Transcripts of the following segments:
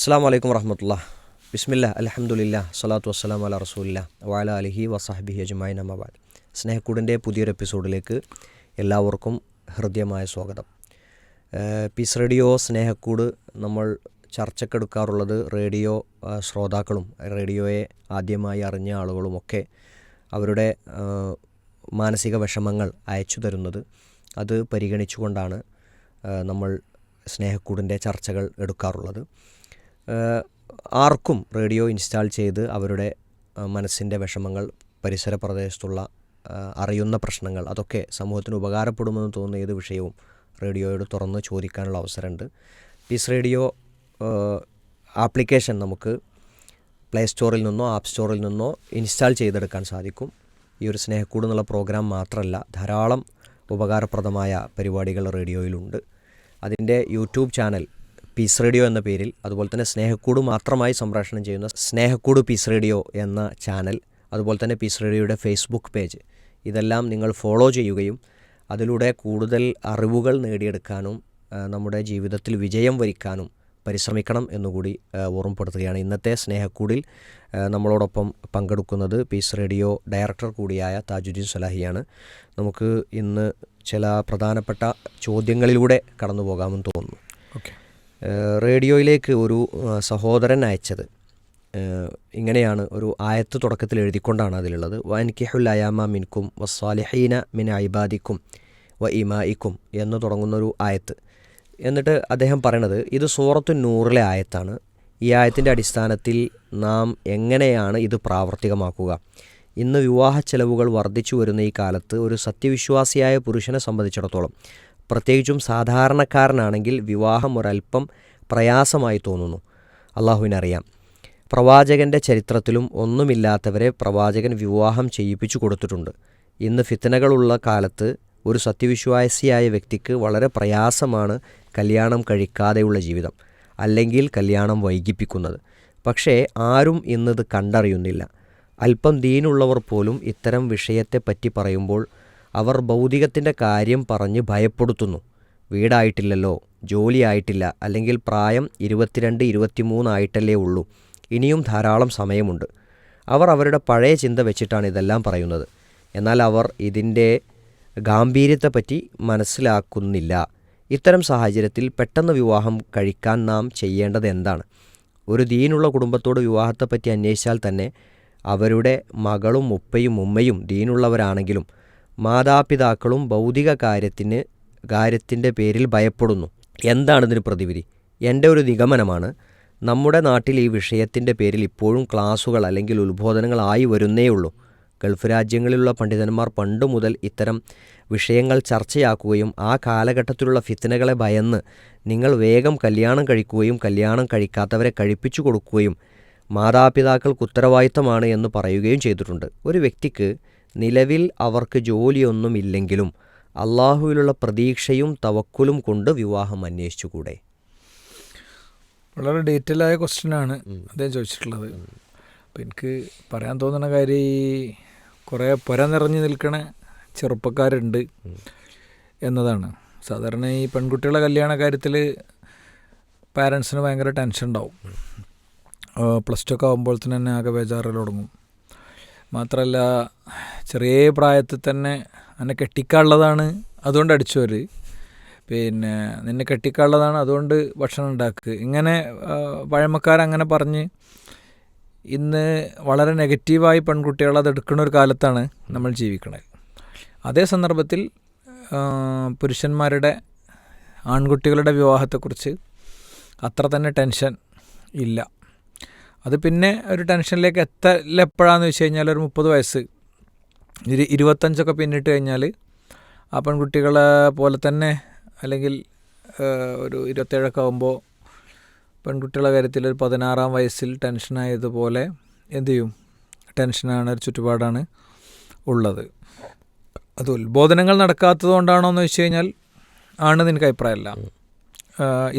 അസ്സലാമു അലൈക്കും വറഹ്മത്തുള്ളാഹി. ബിസ്മില്ലാ അൽഹംദുലില്ലാ സ്വലാത്തു വസ്സലാമു അലാ റസൂലില്ലാ വഅലാ അലിഹി വസഹ്ബിഹി അജ്മഈൻ അമ്മാ ബഅദ്. സ്നേഹക്കൂടിൻ്റെ പുതിയൊരു എപ്പിസോഡിലേക്ക് എല്ലാവർക്കും ഹൃദ്യമായ സ്വാഗതം. പീസ് റേഡിയോ സ്നേഹക്കൂട് നമ്മൾ ചർച്ചക്കെടുക്കാറുള്ളത് റേഡിയോ ശ്രോതാക്കളും റേഡിയോയെ ആദ്യമായി അറിഞ്ഞ ആളുകളുമൊക്കെ അവരുടെ മാനസിക വിഷമങ്ങൾ അയച്ചു തരുന്നത് അത് പരിഗണിച്ചുകൊണ്ടാണ് നമ്മൾ സ്നേഹക്കൂടിൻ്റെ ചർച്ചകൾ എടുക്കാറുള്ളത്. ആർക്കും റേഡിയോ ഇൻസ്റ്റാൾ ചെയ്ത് അവരുടെ മനസ്സിൻ്റെ വിഷമങ്ങൾ, പരിസര പ്രദേശത്തുള്ള അറിയുന്ന പ്രശ്നങ്ങൾ, അതൊക്കെ സമൂഹത്തിന് ഉപകാരപ്പെടുമെന്ന് തോന്നുന്ന ഏത് വിഷയവും റേഡിയോയോട് തുറന്ന് ചോദിക്കാനുള്ള അവസരമുണ്ട്. പീസ് റേഡിയോ ആപ്ലിക്കേഷൻ നമുക്ക് പ്ലേ സ്റ്റോറിൽ നിന്നോ ആപ്പ് സ്റ്റോറിൽ നിന്നോ ഇൻസ്റ്റാൾ ചെയ്തെടുക്കാൻ സാധിക്കും. ഈ ഒരു സ്നേഹക്കൂട് എന്നുള്ള പ്രോഗ്രാം മാത്രമല്ല, ധാരാളം ഉപകാരപ്രദമായ പരിപാടികൾ റേഡിയോയിലുണ്ട്. അതിൻ്റെ യൂട്യൂബ് ചാനൽ പീസ് റേഡിയോ എന്ന പേരിൽ, അതുപോലെ തന്നെ സ്നേഹക്കൂട് മാത്രമായി സംപ്രേഷണം ചെയ്യുന്ന സ്നേഹക്കൂട് പീസ് റേഡിയോ എന്ന ചാനൽ, അതുപോലെ തന്നെ പീസ് റേഡിയോയുടെ ഫേസ്ബുക്ക് പേജ്, ഇതെല്ലാം നിങ്ങൾ ഫോളോ ചെയ്യുകയും അതിലൂടെ കൂടുതൽ അറിവുകൾ നേടിയെടുക്കാനും നമ്മുടെ ജീവിതത്തിൽ വിജയം വരിക്കാനും പരിശ്രമിക്കണം എന്നുകൂടി ഓർമ്മപ്പെടുത്തുകയാണ്. ഇന്നത്തെ സ്നേഹക്കൂടിൽ നമ്മളോടൊപ്പം പങ്കെടുക്കുന്നത് പീസ് റേഡിയോ ഡയറക്ടർ കൂടിയായ താജുദ്ദീൻ സ്വലാഹിയാണ്. നമുക്ക് ഇന്ന് ചില പ്രധാനപ്പെട്ട ചോദ്യങ്ങളിലൂടെ കടന്നു പോകാമെന്ന് തോന്നുന്നു. റേഡിയോയിലേക്ക് ഒരു സഹോദരൻ അയച്ചത് ഇങ്ങനെയാണ്, ഒരു ആയത്ത് തുടക്കത്തിൽ എഴുതിക്കൊണ്ടാണ് അതിലുള്ളത്. വൻകിഹുൽ അയാമ മിൻകും വസ്സാലിഹീന മിൻ ഇബാദിക്കും വ ഇമായിക്കും എന്ന് തുടങ്ങുന്നൊരു ആയത്ത്. എന്നിട്ട് അദ്ദേഹം പറയണത് ഇത് സൂറത്തു നൂറിലെ ആയത്താണ്. ഈ ആയത്തിൻ്റെ അടിസ്ഥാനത്തിൽ നാം എങ്ങനെയാണ് ഇത് പ്രാവർത്തികമാക്കുക? ഇന്ന് വിവാഹ ചെലവുകൾ വർദ്ധിച്ചു വരുന്ന ഈ കാലത്ത് ഒരു സത്യവിശ്വാസിയായ പുരുഷനെ സംബന്ധിച്ചിടത്തോളം, പ്രത്യേകിച്ചും സാധാരണക്കാരനാണെങ്കിൽ വിവാഹം ഒരല്പം പ്രയാസമായി തോന്നുന്നു. അള്ളാഹുവിനറിയാം. പ്രവാചകൻ്റെ ചരിത്രത്തിലും ഒന്നുമില്ലാത്തവരെ പ്രവാചകൻ വിവാഹം ചെയ്യിപ്പിച്ചു കൊടുത്തിട്ടുണ്ട്. ഇന്ന് ഫിത്നകളുള്ള കാലത്ത് ഒരു സത്യവിശ്വാസിയായ വ്യക്തിക്ക് വളരെ പ്രയാസമാണ് കല്യാണം കഴിക്കാതെയുള്ള ജീവിതം, അല്ലെങ്കിൽ കല്യാണം വൈകിപ്പിക്കുന്നത്. പക്ഷേ ആരും ഇന്നത് കണ്ടറിയുന്നില്ല. അല്പം ദീനുള്ളവർ പോലും ഇത്തരം വിഷയത്തെപ്പറ്റി പറയുമ്പോൾ അവർ ഭൗതികത്തിൻ്റെ കാര്യം പറഞ്ഞ് ഭയപ്പെടുത്തുന്നു. വീടായിട്ടില്ലല്ലോ, ജോലിയായിട്ടില്ല, അല്ലെങ്കിൽ പ്രായം 22-23 ആയിട്ടല്ലേ ഉള്ളൂ, ഇനിയും ധാരാളം സമയമുണ്ട്. അവർ അവരുടെ പഴയ ചിന്ത വെച്ചിട്ടാണ് ഇതെല്ലാം പറയുന്നത്. എന്നാൽ അവർ ഇതിൻ്റെ ഗാംഭീര്യത്തെപ്പറ്റി മനസ്സിലാക്കുന്നില്ല. ഇത്തരം സാഹചര്യത്തിൽ പെട്ടെന്ന് വിവാഹം കഴിക്കാൻ നാം ചെയ്യേണ്ടത് എന്താണ്? ഒരു ദീനുള്ള കുടുംബത്തോട് വിവാഹത്തെപ്പറ്റി അന്വേഷിച്ചാൽ തന്നെ അവരുടെ മകളും ഉപ്പയും ഉമ്മയും ദീനുള്ളവരാണെങ്കിലും മാതാപിതാക്കളും ഭൗതിക കാര്യത്തിൻ്റെ പേരിൽ ഭയപ്പെടുന്നു. എന്താണിതിന് പ്രതിവിധി? എൻ്റെ ഒരു നിഗമനമാണ്, നമ്മുടെ നാട്ടിൽ ഈ വിഷയത്തിൻ്റെ പേരിൽ ഇപ്പോഴും ക്ലാസുകൾ അല്ലെങ്കിൽ ഉത്ബോധനങ്ങളായി വരുന്നേയുള്ളൂ. ഗൾഫ് രാജ്യങ്ങളിലുള്ള പണ്ഡിതന്മാർ പണ്ട് മുതൽ ഇത്തരം വിഷയങ്ങൾ ചർച്ചയാക്കുകയും ആ കാലഘട്ടത്തിലുള്ള ഫിത്നകളെ ഭയന്ന് നിങ്ങൾ വേഗം കല്യാണം കഴിക്കുകയും കല്യാണം കഴിക്കാത്തവരെ കഴിപ്പിച്ചു കൊടുക്കുകയും മാതാപിതാക്കൾക്ക് ഉത്തരവാദിത്തമാണ് എന്ന് പറയുകയും ചെയ്തിട്ടുണ്ട്. ഒരു വ്യക്തിക്ക് നിലവിൽ അവർക്ക് ജോലിയൊന്നുമില്ലെങ്കിലും അള്ളാഹുവിലുള്ള പ്രതീക്ഷയും തവക്കുലും കൊണ്ട് വിവാഹം അന്വേഷിച്ചുകൂടെ? വളരെ ഡീറ്റെയിൽ ആയ ക്വസ്റ്റ്യനാണ് അദ്ദേഹം ചോദിച്ചിട്ടുള്ളത്. അപ്പോൾ എനിക്ക് പറയാൻ തോന്നുന്ന കാര്യം, ഈ കുറേ പുര നിറഞ്ഞു നിൽക്കണ ചെറുപ്പക്കാരുണ്ട് എന്നതാണ്. സാധാരണ ഈ പെൺകുട്ടികളുടെ കല്യാണ കാര്യത്തിൽ പാരൻസിന് ഭയങ്കര ടെൻഷൻ ഉണ്ടാവും. പ്ലസ് ടു ഒക്കെ ആകുമ്പോൾ തന്നെ ആകെ ബേജാറിൽ തുടങ്ങും. മാത്രമല്ല, ചെറിയ പ്രായത്തിൽ തന്നെ എന്നെ കെട്ടിക്കാനുള്ളതാണ്, അതുകൊണ്ട് അടിച്ചവർ, പിന്നെ നിന്നെ കെട്ടിക്കാനുള്ളതാണ്, അതുകൊണ്ട് ഭക്ഷണം ഉണ്ടാക്കുക, ഇങ്ങനെ പഴമക്കാരങ്ങനെ പറഞ്ഞ് ഇന്ന് വളരെ നെഗറ്റീവായി പെൺകുട്ടികൾ അതെടുക്കുന്ന ഒരു കാലത്താണ് നമ്മൾ ജീവിക്കുന്നത്. അതേ സന്ദർഭത്തിൽ പുരുഷന്മാരുടെ, ആൺകുട്ടികളുടെ വിവാഹത്തെക്കുറിച്ച് അത്ര തന്നെ ടെൻഷൻ ഇല്ല. അത് പിന്നെ ഒരു ടെൻഷനിലേക്ക് എപ്പോഴാണെന്ന് വെച്ച് കഴിഞ്ഞാൽ ഒരു 30 വയസ്സ്, 25 പിന്നിട്ട് കഴിഞ്ഞാൽ ആ പെൺകുട്ടികളെ പോലെ തന്നെ, അല്ലെങ്കിൽ ഒരു 27 ആകുമ്പോൾ പെൺകുട്ടികളുടെ കാര്യത്തിൽ ഒരു 16 വയസ്സിൽ ടെൻഷനായതുപോലെ എന്തു ചെയ്യും, ടെൻഷനാണ്, ഒരു ചുറ്റുപാടാണ് ഉള്ളത്. അത് ഉത്ബോധനങ്ങൾ നടക്കാത്തത് കൊണ്ടാണോ എന്ന് വെച്ച് കഴിഞ്ഞാൽ ആണെന്ന് എനിക്ക് അഭിപ്രായമല്ല.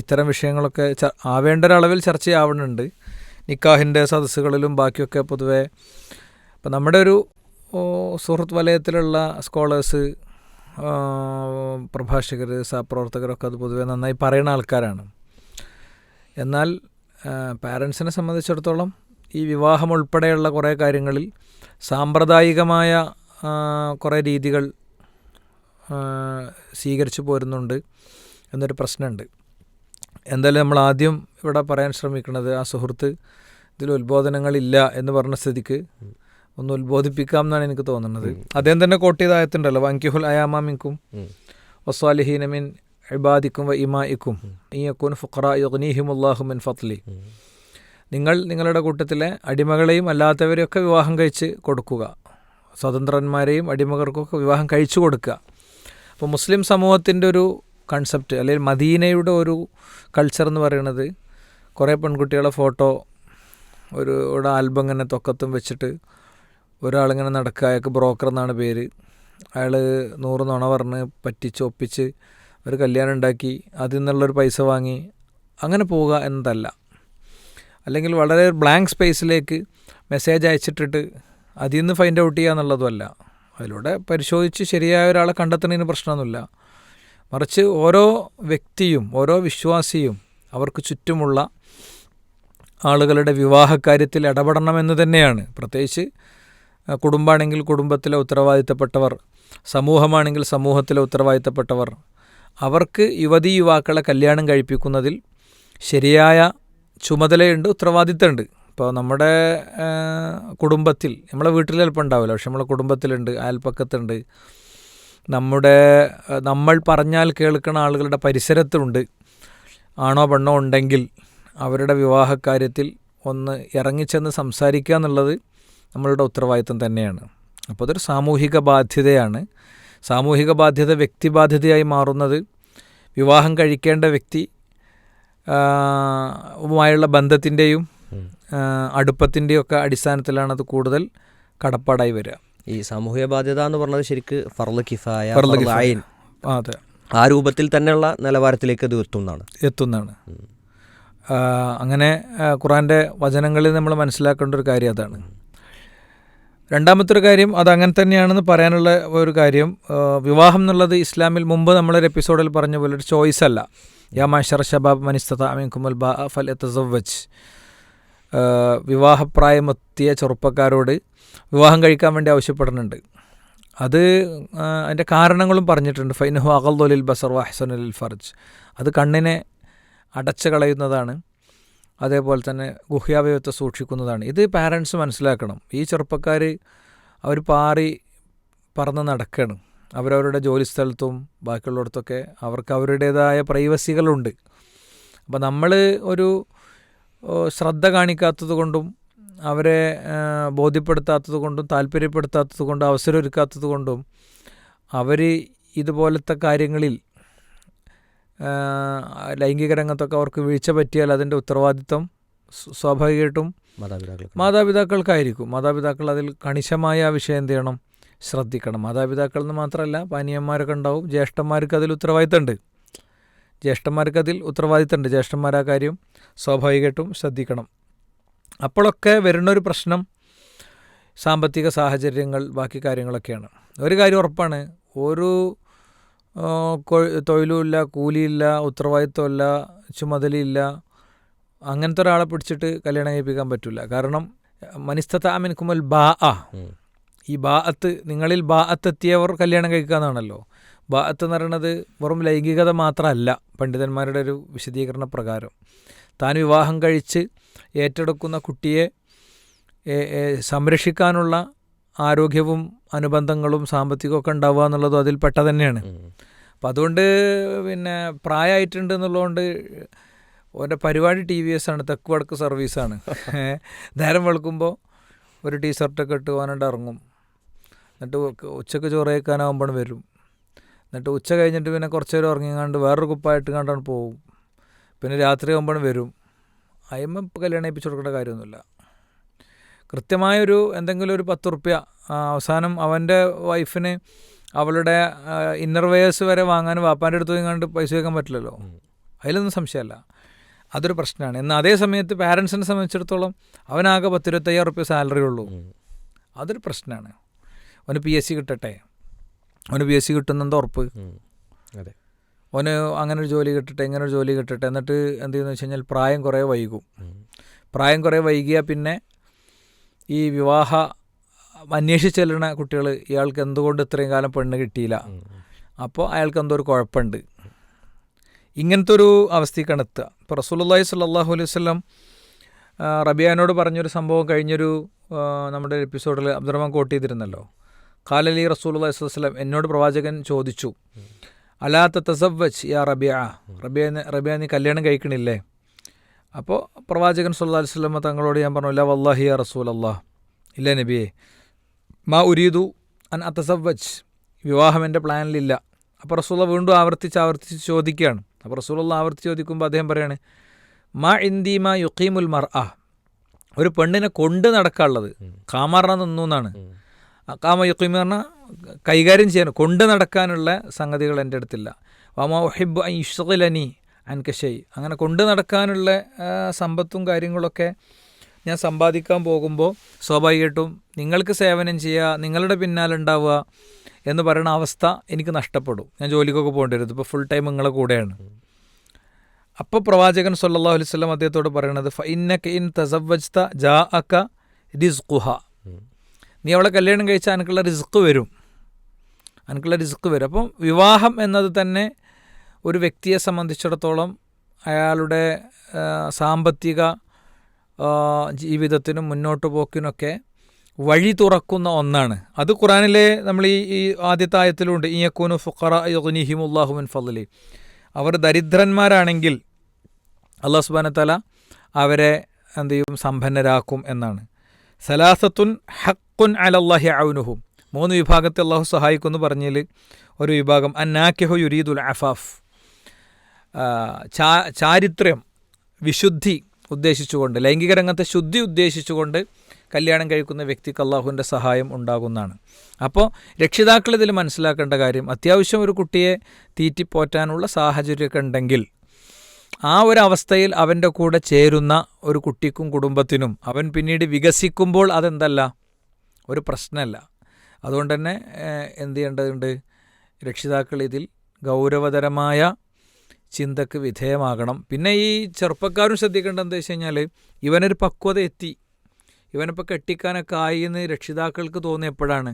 ഇത്തരം വിഷയങ്ങളൊക്കെ ആവേണ്ട ഒരളവിൽ ചർച്ചയാവുന്നുണ്ട് നിക്കാഹിൻ്റെ സദസ്സുകളിലും ബാക്കിയൊക്കെ. പൊതുവേ ഇപ്പം നമ്മുടെ ഒരു സുഹൃത്ത് വലയത്തിലുള്ള സ്കോളേഴ്സ്, പ്രഭാഷകർ, സഹപ്രവർത്തകരൊക്കെ അത് പൊതുവെ നന്നായി പറയുന്ന ആൾക്കാരാണ്. എന്നാൽ പാരൻസിനെ സംബന്ധിച്ചിടത്തോളം ഈ വിവാഹം ഉൾപ്പെടെയുള്ള കുറേ കാര്യങ്ങളിൽ സാമ്പ്രദായികമായ കുറേ രീതികൾ സ്വീകരിച്ചു പോരുന്നുണ്ട് എന്നൊരു പ്രശ്നമുണ്ട്. എന്തായാലും നമ്മൾ ആദ്യം ഇവിടെ പറയാൻ ശ്രമിക്കുന്നത്, ആ സുഹൃത്ത് ഇതിൽ ഉത്ബോധനങ്ങളില്ല എന്ന് പറഞ്ഞ സ്ഥിതിക്ക് ഒന്ന് ഉത്ബോധിപ്പിക്കാം എന്നാണ് എനിക്ക് തോന്നുന്നത്. അദ്ദേഹം തന്നെ കോട്ട് ചെയ്ത ആയത്തുണ്ടല്ലോ, വൻകിഹുൽ അയാമ മിൻകും വസ്വാലിഹീന മിൻ ഇബാദിക്കും വ ഇമാഇക്കും ഇയക്കുൻ ഫുഖറ യുഗ്നീഹിമുല്ലാഹു മിൻ ഫത്ലി. നിങ്ങൾ നിങ്ങളുടെ കൂട്ടത്തിലെ അടിമകളെയും അല്ലാത്തവരെയൊക്കെ വിവാഹം കഴിച്ച് കൊടുക്കുക, സ്വതന്ത്രന്മാരെയും അടിമകൾക്കൊക്കെ വിവാഹം കഴിച്ചു കൊടുക്കുക. അപ്പോൾ മുസ്ലിം സമൂഹത്തിൻ്റെ ഒരു കൺസെപ്റ്റ്, അല്ലെങ്കിൽ മദീനയുടെ ഒരു കൾച്ചർ എന്ന് പറയുന്നത്, കുറേ പെൺകുട്ടികളെ ഫോട്ടോ ഒരു ആൽബം ഇങ്ങനെ തൊക്കത്തും വെച്ചിട്ട് ഒരാളിങ്ങനെ നടക്കുക, അയാൾക്ക് ബ്രോക്കർ എന്നാണ് പേര്, അയാൾ 100 നുണ പറഞ്ഞ് പറ്റിച്ച് ഒപ്പിച്ച് ഒരു കല്യാണം ഉണ്ടാക്കി അതിൽ നിന്നുള്ളൊരു പൈസ വാങ്ങി അങ്ങനെ പോവുക എന്നതല്ല. അല്ലെങ്കിൽ വളരെ ബ്ലാങ്ക് സ്പേസിലേക്ക് മെസ്സേജ് അയച്ചിട്ടിട്ട് അതിൽ നിന്ന് ഫൈൻഡ് ഔട്ട് ചെയ്യുക എന്നുള്ളതുമല്ല. അതിലൂടെ പരിശോധിച്ച് ശരിയായ ഒരാളെ കണ്ടെത്തുന്നതിന് പ്രശ്നമൊന്നുമില്ല. മറിച്ച് ഓരോ വ്യക്തിയും ഓരോ വിശ്വാസിയും അവർക്ക് ചുറ്റുമുള്ള ആളുകളുടെ വിവാഹകാര്യത്തിൽ ഇടപെടണമെന്ന് തന്നെയാണ്. പ്രത്യേകിച്ച് കുടുംബമാണെങ്കിൽ കുടുംബത്തിലെ ഉത്തരവാദിത്തപ്പെട്ടവർ, സമൂഹമാണെങ്കിൽ സമൂഹത്തിലെ ഉത്തരവാദിത്തപ്പെട്ടവർ, അവർക്ക് യുവതീ യുവാക്കളെ കല്യാണം കഴിപ്പിക്കുന്നതിൽ ശരിയായ ചുമതലയുണ്ട്, ഉത്തരവാദിത്തമുണ്ട്. ഇപ്പോൾ നമ്മുടെ കുടുംബത്തിൽ, നമ്മളെ വീട്ടിൽ ചിലപ്പോൾ ഉണ്ടാവില്ല, പക്ഷെ നമ്മളെ കുടുംബത്തിലുണ്ട്, അയൽപ്പക്കത്തുണ്ട്, നമ്മൾ പറഞ്ഞാൽ കേൾക്കുന്ന ആളുകളുടെ പരിസരത്തുണ്ട്. ആണോ പെണ്ണോ ഉണ്ടെങ്കിൽ അവരുടെ വിവാഹക്കാര്യത്തിൽ ഒന്ന് ഇറങ്ങിച്ചെന്ന് സംസാരിക്കുക എന്നുള്ളത് നമ്മളുടെ ഉത്തരവാദിത്വം തന്നെയാണ്. അപ്പോൾ അതൊരു സാമൂഹിക ബാധ്യതയാണ്. സാമൂഹിക ബാധ്യത വ്യക്തിബാധ്യതയായി മാറുന്നത് വിവാഹം കഴിക്കേണ്ട വ്യക്തി ുമായുള്ള ബന്ധത്തിൻ്റെയും അടുപ്പത്തിൻ്റെയും ഒക്കെ അടിസ്ഥാനത്തിലാണ് അത് കൂടുതൽ കടപ്പാടായി വരിക. ഈ സാമൂഹിക ബാധ്യത എന്ന് പറഞ്ഞത് ശരിക്ക് ഫർള് കിഫായ, അതെ, ആ രൂപത്തിൽ തന്നെയുള്ള നിലവാരത്തിലേക്ക് അത് എത്തുന്നതാണ്. അങ്ങനെ ഖുർആൻ്റെ വചനങ്ങളിൽ നമ്മൾ മനസ്സിലാക്കേണ്ട ഒരു കാര്യം അതാണ്. രണ്ടാമത്തെ ഒരു കാര്യം, അതങ്ങനെ തന്നെയാണെന്ന് പറയാനുള്ള ഒരു കാര്യം, വിവാഹം എന്നുള്ളത് ഇസ്ലാമിൽ മുമ്പ് നമ്മളൊരു എപ്പിസോഡിൽ പറഞ്ഞ പോലെ ഒരു ചോയ്സ് അല്ല. യാ മാശറ ശബാബ് മനിസ്തതാഅ മിൻകുമുൽ ബാഅ ഫൽയതസവ്വജ്. വിവാഹപ്രായമെത്തിയ ചെറുപ്പക്കാരോട് വിവാഹം കഴിക്കാൻ വേണ്ടി ആവശ്യപ്പെടുന്നുണ്ട്. അത് അതിൻ്റെ കാരണങ്ങളും പറഞ്ഞിട്ടുണ്ട്. ഫൈനഹു അഗദ്ദു ലിൽ ബസർ വഅഹ്സനു ലിൽ ഫർജ്. അത് കണ്ണിനെ അടച്ചു കളയുന്നതാണ്, അതേപോലെ തന്നെ ഗുഹ്യാവയവത്തെ സൂക്ഷിക്കുന്നതാണ്. ഇത് പാരൻസ് മനസ്സിലാക്കണം. ഈ ചെറുപ്പക്കാർ അവർ പറന്ന് നടക്കുകയാണ്. അവരവരുടെ ജോലിസ്ഥലത്തും ബാക്കിയുള്ളിടത്തൊക്കെ അവർക്ക് അവരുടേതായ പ്രൈവസികളുണ്ട്. അപ്പോൾ നമ്മൾ ഒരു ശ്രദ്ധ കാണിക്കാത്തത് കൊണ്ടും അവരെ ബോധ്യപ്പെടുത്താത്തത് കൊണ്ടും താല്പര്യപ്പെടുത്താത്തത് കൊണ്ടും അവസരം ഒരുക്കാത്തത് കൊണ്ടും അവർ ഇതുപോലത്തെ കാര്യങ്ങളിൽ ലൈംഗിക രംഗത്തൊക്കെ അവർക്ക് വീഴ്ച പറ്റിയാൽ അതിൻ്റെ ഉത്തരവാദിത്വം സ്വാഭാവികമായിട്ടും മാതാപിതാക്കൾക്കായിരിക്കും. മാതാപിതാക്കൾ അതിൽ കണിശമായ ആ വിഷയം എന്ത് ചെയ്യണം, ശ്രദ്ധിക്കണം. മാതാപിതാക്കൾ എന്ന് മാത്രമല്ല, പാനീയന്മാരൊക്കെ ഉണ്ടാവും, ജ്യേഷ്ഠന്മാർക്ക് അതിൽ ഉത്തരവാദിത്തമുണ്ട്. ജ്യേഷ്ഠന്മാർ ആ കാര്യം സ്വാഭാവികമായിട്ടും ശ്രദ്ധിക്കണം. അപ്പോഴൊക്കെ വരുന്നൊരു പ്രശ്നം സാമ്പത്തിക സാഹചര്യങ്ങൾ, ബാക്കി കാര്യങ്ങളൊക്കെയാണ്. ഒരു കാര്യം ഉറപ്പാണ്, ഒരു തൊഴിലുമില്ല, കൂലിയില്ല, ഉത്തരവാദിത്വമില്ല, ചുമതലയില്ല, അങ്ങനത്തെ ഒരാളെ പിടിച്ചിട്ട് കല്യാണം കഴിപ്പിക്കാൻ പറ്റില്ല. കാരണം മനിസ്തതാഅ മിൻകുമുൽ ബാഅ, ഈ ബാഅത്ത്, നിങ്ങളിൽ ബാഅത്ത് എത്തിയവർ കല്യാണം കഴിക്കുക എന്നാണല്ലോ. ബാഅത്ത് എന്ന് പറയുന്നത് വെറും ലൈംഗികത മാത്രമല്ല. പണ്ഡിതന്മാരുടെ ഒരു വിശദീകരണ പ്രകാരം താൻ വിവാഹം കഴിച്ച് ഏറ്റെടുക്കുന്ന കുട്ടിയെ സംരക്ഷിക്കാനുള്ള ആരോഗ്യവും അനുബന്ധങ്ങളും സാമ്പത്തികമൊക്കെ ഉണ്ടാവുക എന്നുള്ളതും അതിൽ പെട്ട തന്നെയാണ്. അപ്പം അതുകൊണ്ട് പിന്നെ പ്രായമായിട്ടുണ്ട് എന്നുള്ളതുകൊണ്ട് ഓൻ്റെ പരിപാടി TVS ആണ്, തെക്ക് വടക്ക് സർവീസാണ്. നേരം വെളുക്കുമ്പോൾ ഒരു ടീഷർട്ടൊക്കെ ഇട്ട് പോകാനായിട്ട് ഇറങ്ങും. എന്നിട്ട് ഉച്ചക്ക് ചോറ് കഴിക്കാനാകുമ്പോൾ വരും. എന്നിട്ട് ഉച്ച കഴിഞ്ഞിട്ട് പിന്നെ കുറച്ച് നേരം ഉറങ്ങിങ്ങാണ്ട് വേറൊരു കുപ്പായിട്ട് കണ്ടാണ് പോവും. പിന്നെ രാത്രി ആകുമ്പോൾ വരും. അയ്യമ്മ കല്യാണം കഴിപ്പിച്ച് കൊടുക്കേണ്ട കാര്യമൊന്നുമില്ല. കൃത്യമായൊരു എന്തെങ്കിലും ഒരു 10 ഉറുപ്യ അവസാനം അവൻ്റെ വൈഫിന് അവളുടെ ഇന്നർവെയേഴ്സ് വരെ വാങ്ങാൻ വാപ്പാൻ്റെ അടുത്ത് കണ്ട് പൈസ വയ്ക്കാൻ പറ്റില്ലല്ലോ. അതിലൊന്നും സംശയമല്ല, അതൊരു പ്രശ്നമാണ്. എന്നാൽ അതേ സമയത്ത് പാരൻസിനെ സംബന്ധിച്ചിടത്തോളം അവനാകെ 10-25 ഉറുപ്യ സാലറി ഉള്ളൂ. അതൊരു പ്രശ്നമാണ്. അവന് PSC കിട്ടട്ടെ, അവന് PSC കിട്ടുന്നെന്താ ഉറപ്പ്? അതെ, ഓന് അങ്ങനെ ഒരു ജോലി കിട്ടട്ടെ, ഇങ്ങനെ ഒരു ജോലി കിട്ടട്ടെ, എന്നിട്ട് എന്ത് ചെയ്യുന്നു വെച്ച് കഴിഞ്ഞാൽ പ്രായം കുറേ വൈകും. പ്രായം കുറേ വൈകിയാൽ പിന്നെ ഈ വിവാഹ അന്വേഷിച്ച് ചെല്ലുന്ന കുട്ടികൾ ഇയാൾക്ക് എന്തുകൊണ്ട് ഇത്രയും കാലം പെണ്ണ് കിട്ടിയില്ല, അപ്പോൾ അയാൾക്ക് എന്തോ ഒരു കുഴപ്പമുണ്ട്. ഇങ്ങനത്തെ ഒരു അവസ്ഥയ്ക്കാണ് എത്തുക. ഇപ്പോൾ റസൂലുള്ളാഹി സ്വല്ലല്ലാഹു അലൈഹി വസല്ലം റബിയാനോട് പറഞ്ഞൊരു സംഭവം കഴിഞ്ഞൊരു നമ്മുടെ എപ്പിസോഡിൽ അബ്ദുറഹ്മാൻ കോട്ട് ചെയ്തിരുന്നല്ലോ. ഖാലലി റസൂലുള്ളാഹി സ്വല്ലല്ലാഹു അലൈഹി വസല്ലം, എന്നോട് പ്രവാചകൻ ചോദിച്ചു, അലാ തതസവ്വജ് യാ റബിയ നീ കല്യാണം കഴിക്കണില്ലേ? അപ്പോൾ പ്രവാചകൻ സ്വല്ലല്ലാഹു അലൈഹി വസല്ലം തങ്ങളോട് ഞാൻ പറഞ്ഞു, ലാ വല്ലാഹി യാ റസൂലല്ലാഹ്, ഇല്ല നബിയെ, മാ ഉരീദു അൻ അതസവ്വജ്, വിവാഹം എൻ്റെ പ്ലാനിലില്ല. അപ്പോൾ റസൂലുള്ളാഹി വീണ്ടും ആവർത്തിച്ച് ചോദിക്കുകയാണ്. അപ്പോൾ റസൂലുള്ളാഹി ആവർത്തിച്ച് ചോദിക്കുമ്പോൾ അദ്ദേഹം പറയാണ്, മാ ഇന്ദി മാ യുഖീമുൽ മർഅ, ഒരു പെണ്ണിനെ കൊണ്ട് നടക്കാനുള്ളത്, കാമറ നിന്നു എന്നാണ്. കാമ യുഖീമ പറഞ്ഞാൽ കൈകാര്യം ചെയ്യാൻ, കൊണ്ട് നടക്കാനുള്ള സംഗതികൾ എൻ്റെ അടുത്തില്ല. വമാ ഉഹിബ്ബു അൻ യുശ്ഗിലനി അൻക ശൈ, അങ്ങനെ കൊണ്ട് നടക്കാനുള്ള സമ്പത്തും കാര്യങ്ങളൊക്കെ ഞാൻ സമ്പാദിക്കാൻ പോകുമ്പോൾ സ്വാഭാവികമായിട്ടും നിങ്ങൾക്ക് സേവനം ചെയ്യുക, നിങ്ങളുടെ പിന്നാലെ ഉണ്ടാവുക എന്ന് പറയുന്ന അവസ്ഥ എനിക്ക് നഷ്ടപ്പെടും. ഞാൻ ജോലിക്കൊക്കെ പോകേണ്ടി വരും, ഇപ്പോൾ ഫുൾ ടൈം നിങ്ങളെ കൂടെയാണ്. അപ്പോൾ പ്രവാചകൻ സ്വല്ലല്ലാഹു അലൈഹി വസല്ലം അദ്ദേഹത്തോട് പറയണത്, ഫഇന്നക ഇൻ തസവ്വജ്ത ജാഅക റിസ്ഖുഹ, നീ അവളെ കല്യാണം കഴിച്ചാൽ എനിക്കുള്ള റിസ്ക് വരും. അപ്പം വിവാഹം എന്നത് തന്നെ ഒരു വ്യക്തിയെ സംബന്ധിച്ചിടത്തോളം അയാളുടെ സാമ്പത്തിക ജീവിതത്തിനും മുന്നോട്ട് പോക്കിനൊക്കെ വഴി തുറക്കുന്ന ഒന്നാണ്. അത് ഖുറാനിലെ നമ്മൾ ഈ ആദ്യത്തെ ആയത്തിലുണ്ട്, ഇയകൂനു ഫുഖറാ യുഗ്നിഹിമുല്ലാഹു മിൻ ഫളലി, അവർ ദരിദ്രന്മാരാണെങ്കിൽ അല്ലാഹു സുബ്ഹാനഹു വ തആല അവരെ എന്ത് ചെയ്യും, സമ്പന്നരാക്കും എന്നാണ്. സലാസത്തുൻ ഹഖ്ഖുൻ അലല്ലാഹി ഔനുഹും, 3 വിഭാഗത്തെ അള്ളാഹു സഹായിക്കുമെന്ന് പറഞ്ഞതിൽ ഒരു വിഭാഗം അന്നാക്കിഹു യുരീദുൽ അഫാഫ്, ചാരിത്രം വിശുദ്ധി ഉദ്ദേശിച്ചുകൊണ്ട്, ലൈംഗിക രംഗത്തെ ശുദ്ധി ഉദ്ദേശിച്ചുകൊണ്ട് കല്യാണം കഴിക്കുന്ന വ്യക്തിക്ക് അള്ളാഹുവിൻ്റെ സഹായം ഉണ്ടാകുന്നതാണ്. അപ്പോൾ രക്ഷിതാക്കൾ ഇതിൽ മനസ്സിലാക്കേണ്ട കാര്യം, അത്യാവശ്യം ഒരു കുട്ടിയെ തീറ്റിപ്പോറ്റാനുള്ള സാഹചര്യമൊക്കെ ഉണ്ടെങ്കിൽ ആ ഒരു അവസ്ഥയിൽ അവൻ്റെ കൂടെ ചേരുന്ന ഒരു കുട്ടിക്കും കുടുംബത്തിനും അവൻ പിന്നീട് വികസിക്കുമ്പോൾ അതെന്തല്ല, ഒരു പ്രശ്നമല്ല. അതുകൊണ്ട് തന്നെ എന്ത് ചെയ്യേണ്ടതുണ്ട്, രക്ഷിതാക്കൾ ഇതിൽ ഗൗരവതരമായ ചിന്തക്ക് വിധേയമാകണം. പിന്നെ ഈ ചെറുപ്പക്കാരും ശ്രദ്ധിക്കേണ്ടത് എന്താ വെച്ച് കഴിഞ്ഞാൽ, ഇവനൊരു പക്വത എത്തി, ഇവനിപ്പോൾ കെട്ടിക്കാനൊക്കെ ആയി എന്ന് രക്ഷിതാക്കൾക്ക് തോന്നിയപ്പോഴാണ്.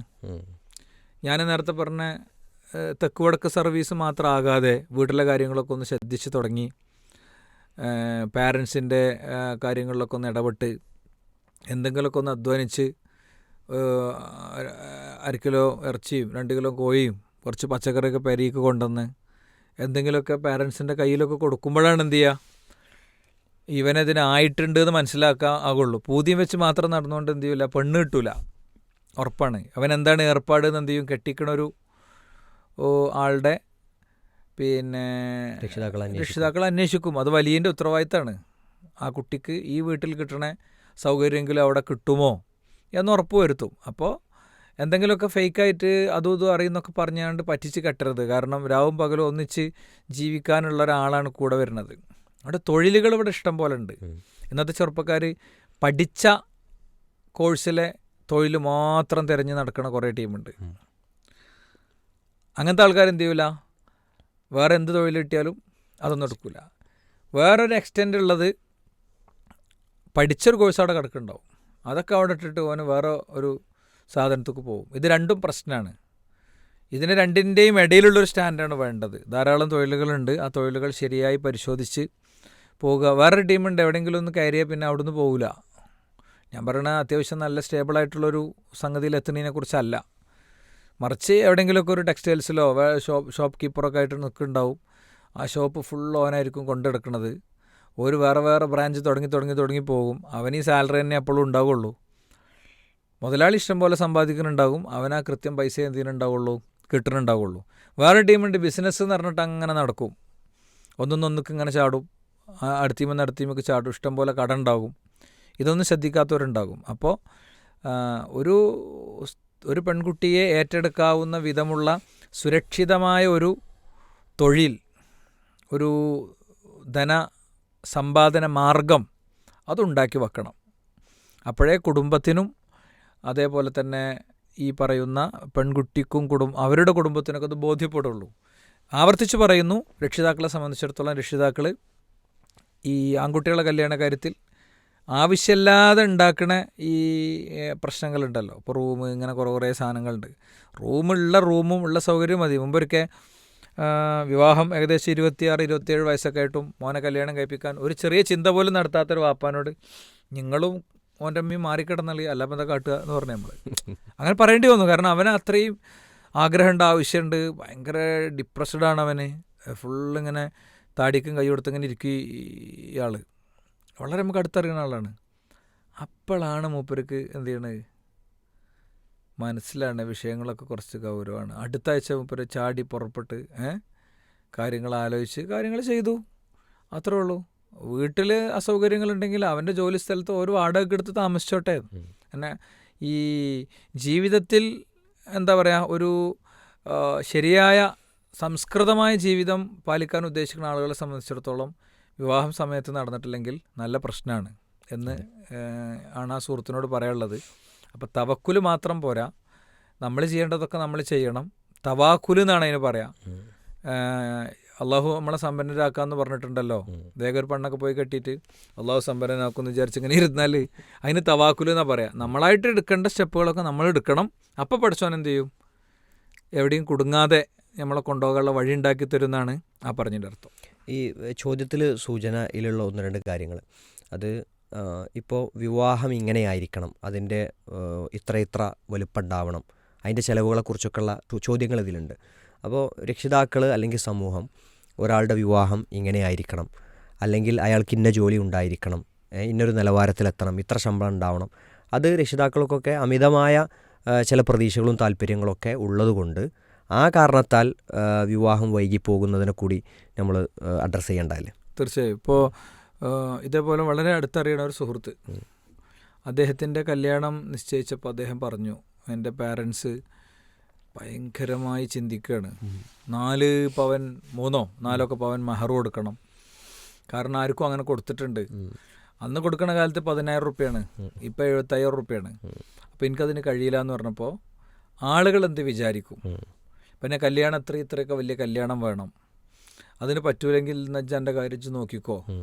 ഞാൻ നേരത്തെ പറഞ്ഞ തെക്ക് വടക്ക് സർവീസ് മാത്രം ആകാതെ വീട്ടിലെ കാര്യങ്ങളൊക്കെ ഒന്ന് ശ്രദ്ധിച്ച് തുടങ്ങി, പാരൻസിൻ്റെ കാര്യങ്ങളിലൊക്കെ ഒന്ന് ഇടപെട്ട് എന്തെങ്കിലുമൊക്കെ ഒന്ന് അധ്വാനിച്ച് 1 കിലോ ഇറച്ചിയും 2 കിലോ കോഴിയും കുറച്ച് പച്ചക്കറിയൊക്കെ പെരയ്ക്ക് കൊണ്ടുവന്ന് എന്തെങ്കിലുമൊക്കെ പാരൻസിൻ്റെ കയ്യിലൊക്കെ കൊടുക്കുമ്പോഴാണ് എന്ത് ചെയ്യുക, ഇവനതിനായിട്ടുണ്ട് എന്ന് മനസ്സിലാക്കാൻ ആകുള്ളൂ. പൂതിയും വെച്ച് മാത്രം നടന്നുകൊണ്ട് എന്ത് ചെയ്യില്ല, പെണ്ണ് കിട്ടൂല, ഉറപ്പാണ്. അവൻ എന്താണ് ഏർപ്പാട് എന്ന് എന്ത് ചെയ്യും, കെട്ടിക്കണൊരു ആളുടെ പിന്നെ രക്ഷിതാക്കൾ അന്വേഷിക്കും. അത് വലിയൻ്റെ ഉത്തരവാദിത്തമാണ്. ആ കുട്ടിക്ക് ഈ വീട്ടിൽ കിട്ടണ സൗകര്യമെങ്കിലും അവിടെ കിട്ടുമോ എന്ന് ഉറപ്പ് വരുത്തും. അപ്പോൾ എന്തെങ്കിലുമൊക്കെ ഫേക്കായിട്ട് അതും ഇതും അറിയുന്നൊക്കെ പറഞ്ഞാണ്ട് പറ്റിച്ച് കെട്ടരുത്. കാരണം രാവും പകലും ഒന്നിച്ച് ജീവിക്കാനുള്ള ഒരാളാണ് കൂടെ വരുന്നത്. അവിടെ തൊഴിലുകൾ ഇവിടെ ഇഷ്ടം പോലെ ഉണ്ട്. ഇന്നത്തെ ചെറുപ്പക്കാർ പഠിച്ച കോഴ്സിലെ തൊഴിൽ മാത്രം തിരഞ്ഞ് നടക്കുന്ന കുറേ ടീമുണ്ട്. അങ്ങനത്തെ ആൾക്കാർ എന്ത് ചെയ്യൂല, വേറെ എന്ത് തൊഴിൽ കിട്ടിയാലും അതൊന്നും എടുക്കില്ല. വേറൊരു എക്സ്റ്റെൻ്റ് ഉള്ളത്, പഠിച്ചൊരു കോഴ്സ് അവിടെ കിടക്കുന്നുണ്ടാവും, അതൊക്കെ അവിടെ ഇട്ടിട്ട് ഓന് വേറെ ഒരു സാധനത്തേക്ക് പോകും. ഇത് രണ്ടും പ്രശ്നമാണ്. ഇതിന് രണ്ടിൻ്റെയും ഇടയിലുള്ളൊരു സ്റ്റാൻഡാണ് വേണ്ടത്. ധാരാളം തൊഴിലുകളുണ്ട്, ആ തൊഴിലുകൾ ശരിയായി പരിശോധിച്ച് പോകുക. വേറൊരു ടീമുണ്ട്, എവിടെയെങ്കിലും ഒന്ന് കയറിയാൽ പിന്നെ അവിടുന്ന് പോകില്ല. ഞാൻ പറയണ അത്യാവശ്യം നല്ല സ്റ്റേബിളായിട്ടുള്ളൊരു സംഗതിയിൽ എത്തുന്നതിനെക്കുറിച്ചല്ല, മറിച്ച് എവിടെയെങ്കിലുമൊക്കെ ഒരു ടെക്സ്റ്റൈൽസിലോ ഷോപ്പ് കീപ്പറൊക്കെ ആയിട്ട് നിൽക്കുന്നുണ്ടാവും. ആ ഷോപ്പ് ഫുൾ ഓനായിരിക്കും കൊണ്ടെടുക്കുന്നത്. ഒരു വേറെ ബ്രാഞ്ച് തുടങ്ങി പോകും. അവൻ ഈ സാലറി തന്നെ എപ്പോഴും ഉണ്ടാവുള്ളൂ. മുതലാളി ഇഷ്ടം പോലെ സമ്പാദിക്കുന്നുണ്ടാകും, അവനാ കൃത്യം പൈസ എന്തിനുണ്ടാവുള്ളൂ, കിട്ടുന്നുണ്ടാവുള്ളൂ. വേറെ ടീമുണ്ട്, ബിസിനസ് എന്ന് പറഞ്ഞിട്ട് അങ്ങനെ നടക്കും, ഒന്നൊന്നൊന്നൊക്കെ ഇങ്ങനെ ചാടും, അടുത്തീമൊക്കെ ചാടും, ഇഷ്ടം പോലെ കട ഉണ്ടാകും. ഇതൊന്നും ശ്രദ്ധിക്കാത്തവരുണ്ടാകും. അപ്പോൾ ഒരു പെൺകുട്ടിയെ ഏറ്റെടുക്കാവുന്ന വിധമുള്ള സുരക്ഷിതമായ ഒരു തൊഴിൽ, ഒരു ധന സമ്പാദന മാർഗം അതുണ്ടാക്കി വെക്കണം. അപ്പോഴേ കുടുംബത്തിനും അതേപോലെ തന്നെ ഈ പറയുന്ന പെൺകുട്ടിക്കും അവരുടെ കുടുംബത്തിനൊക്കെ അത് ബോധ്യപ്പെടുള്ളൂ. ആവർത്തിച്ച് പറയുന്നു, രക്ഷിതാക്കളെ സംബന്ധിച്ചിടത്തോളം രക്ഷിതാക്കൾ ഈ ആൺകുട്ടികളുടെ കല്യാണ കാര്യത്തിൽ ആവശ്യമില്ലാതെ ഉണ്ടാക്കുന്ന ഈ പ്രശ്നങ്ങളുണ്ടല്ലോ. ഇപ്പോൾ റൂം ഇങ്ങനെ കുറേ സാധനങ്ങളുണ്ട്. റൂമും ഉള്ള സൗകര്യം മതി. മുമ്പൊരിക്കൽ വിവാഹം ഏകദേശം 26-27 വയസ്സൊക്കെ ആയിട്ടും മോനെ കല്യാണം കഴിപ്പിക്കാൻ ഒരു ചെറിയ ചിന്ത പോലും നടത്താത്തൊരു വാപ്പാനോട് നിങ്ങളും മോൻ്റെ അമ്മയും മാറിക്കിടന്നളി അല്ല ബന്ധം കാട്ടുക എന്ന് പറഞ്ഞു നമ്മൾ. അങ്ങനെ പറയേണ്ടി വന്നു. കാരണം അവന് അത്രയും ആഗ്രഹമുണ്ട്, ആവശ്യമുണ്ട്, ഭയങ്കര ഡിപ്രസ്ഡാണ് അവന്. ഫുള്ളിങ്ങനെ താടിക്കും കൈ കൊടുത്ത് ഇങ്ങനെ ഇരിക്കും ഇയാൾ. വളരെ നമുക്ക് അടുത്തറിയുന്ന ആളാണ്. അപ്പോഴാണ് മൂപ്പർക്ക് എന്ത് ചെയ്യണത് മനസ്സിലാണ് വിഷയങ്ങളൊക്കെ കുറച്ച് ഗൗരവമാണ്. അടുത്ത ആഴ്ച മൂപ്പര് ചാടി പുറപ്പെട്ട് കാര്യങ്ങൾ ആലോചിച്ച് കാര്യങ്ങൾ ചെയ്തു. അത്രേ ഉള്ളൂ. വീട്ടിൽ അസൗകര്യങ്ങളുണ്ടെങ്കിൽ അവൻ്റെ ജോലി സ്ഥലത്ത് ഒരു വാടക എടുത്ത് താമസിച്ചോട്ടെ. പിന്നെ ഈ ജീവിതത്തിൽ എന്താ പറയുക, ഒരു ശരിയായ സംസ്കൃതമായ ജീവിതം പാലിക്കാൻ ഉദ്ദേശിക്കുന്ന ആളുകളെ സംബന്ധിച്ചിടത്തോളം വിവാഹം സമയത്ത് നടന്നിട്ടില്ലെങ്കിൽ നല്ല പ്രശ്നമാണ് എന്ന് ആണ് ആ സുഹൃത്തിനോട് പറയാനുള്ളത്. അപ്പോൾ തവക്കുല് മാത്രം പോരാ, നമ്മൾ ചെയ്യേണ്ടതൊക്കെ നമ്മൾ ചെയ്യണം. തവാക്കുല് എന്നാണ് അതിന് പറയാം. അള്ളാഹു നമ്മളെ സമ്പന്നരാക്കാമെന്ന് പറഞ്ഞിട്ടുണ്ടല്ലോ. വേഗം ഒരു പെണ്ണൊക്കെ പോയി കെട്ടിയിട്ട് അള്ളാഹു സമ്പന്നനാക്കുമെന്ന് വിചാരിച്ച് ഇങ്ങനെ ഇരുന്നാൽ അതിന് തവാക്കുല് എന്നാണ് പറയാം. നമ്മളായിട്ട് എടുക്കേണ്ട സ്റ്റെപ്പുകളൊക്കെ നമ്മൾ എടുക്കണം. അപ്പോൾ പഠിച്ചവൻ എന്ത് ചെയ്യും, എവിടെയും കുടുങ്ങാതെ നമ്മളെ കൊണ്ടുപോകാനുള്ള വഴി ഉണ്ടാക്കി തരുമെന്നാണ് ആ പറഞ്ഞതിൻ്റെ അർത്ഥം. ഈ ചോദ്യത്തിൽ സൂചനയിലുള്ള 1-2 കാര്യങ്ങൾ, അത് ഇപ്പോൾ വിവാഹം ഇങ്ങനെയായിരിക്കണം, അതിൻ്റെ ഇത്ര വലുപ്പമുണ്ടാവണം, അതിൻ്റെ ചിലവുകളെക്കുറിച്ചൊക്കെയുള്ള ചോദ്യങ്ങൾ ഇതിലുണ്ട്. അപ്പോൾ രക്ഷിതാക്കൾ അല്ലെങ്കിൽ സമൂഹം ഒരാളുടെ വിവാഹം ഇങ്ങനെയായിരിക്കണം, അല്ലെങ്കിൽ അയാൾക്ക് ഇന്ന ജോലി ഉണ്ടായിരിക്കണം, ഇന്നൊരു നിലവാരത്തിലെത്തണം, ഇത്ര ശമ്പളം ഉണ്ടാവണം, അത് രക്ഷിതാക്കൾക്കൊക്കെ അമിതമായ ചില പ്രതീക്ഷകളും താല്പര്യങ്ങളൊക്കെ ഉള്ളതുകൊണ്ട് ആ കാരണത്താൽ വിവാഹം വൈകിപ്പോകുന്നതിനെ കൂടി നമ്മൾ അഡ്രസ്സ് ചെയ്യേണ്ടതല്ലേ? തീർച്ചയായും. ഇപ്പോൾ ഇതേപോലെ വളരെ അടുത്തറിയണ ഒരു സുഹൃത്ത്, അദ്ദേഹത്തിൻ്റെ കല്യാണം നിശ്ചയിച്ചപ്പോൾ അദ്ദേഹം പറഞ്ഞു, എൻ്റെ പാരൻസ് ഭയങ്കരമായി ചിന്തിക്കുകയാണ്. 4 പവൻ 3-4 പവൻ മഹർ കൊടുക്കണം. കാരണം ആർക്കും അങ്ങനെ കൊടുത്തിട്ടുണ്ട്. അന്ന് കൊടുക്കുന്ന കാലത്ത് 10,000 റുപ്യാണ്, ഇപ്പോൾ 75,000 റുപ്യാണ്. അപ്പോൾ എനിക്കതിന് കഴിയില്ല എന്ന് പറഞ്ഞപ്പോൾ ആളുകൾ എന്ത് വിചാരിക്കും, പിന്നെ കല്യാണം ഇത്രയൊക്കെ വലിയ കല്യാണം വേണം, അതിന് പറ്റൂലെങ്കിൽ എൻ്റെ കാര്യം നോക്കിക്കോ.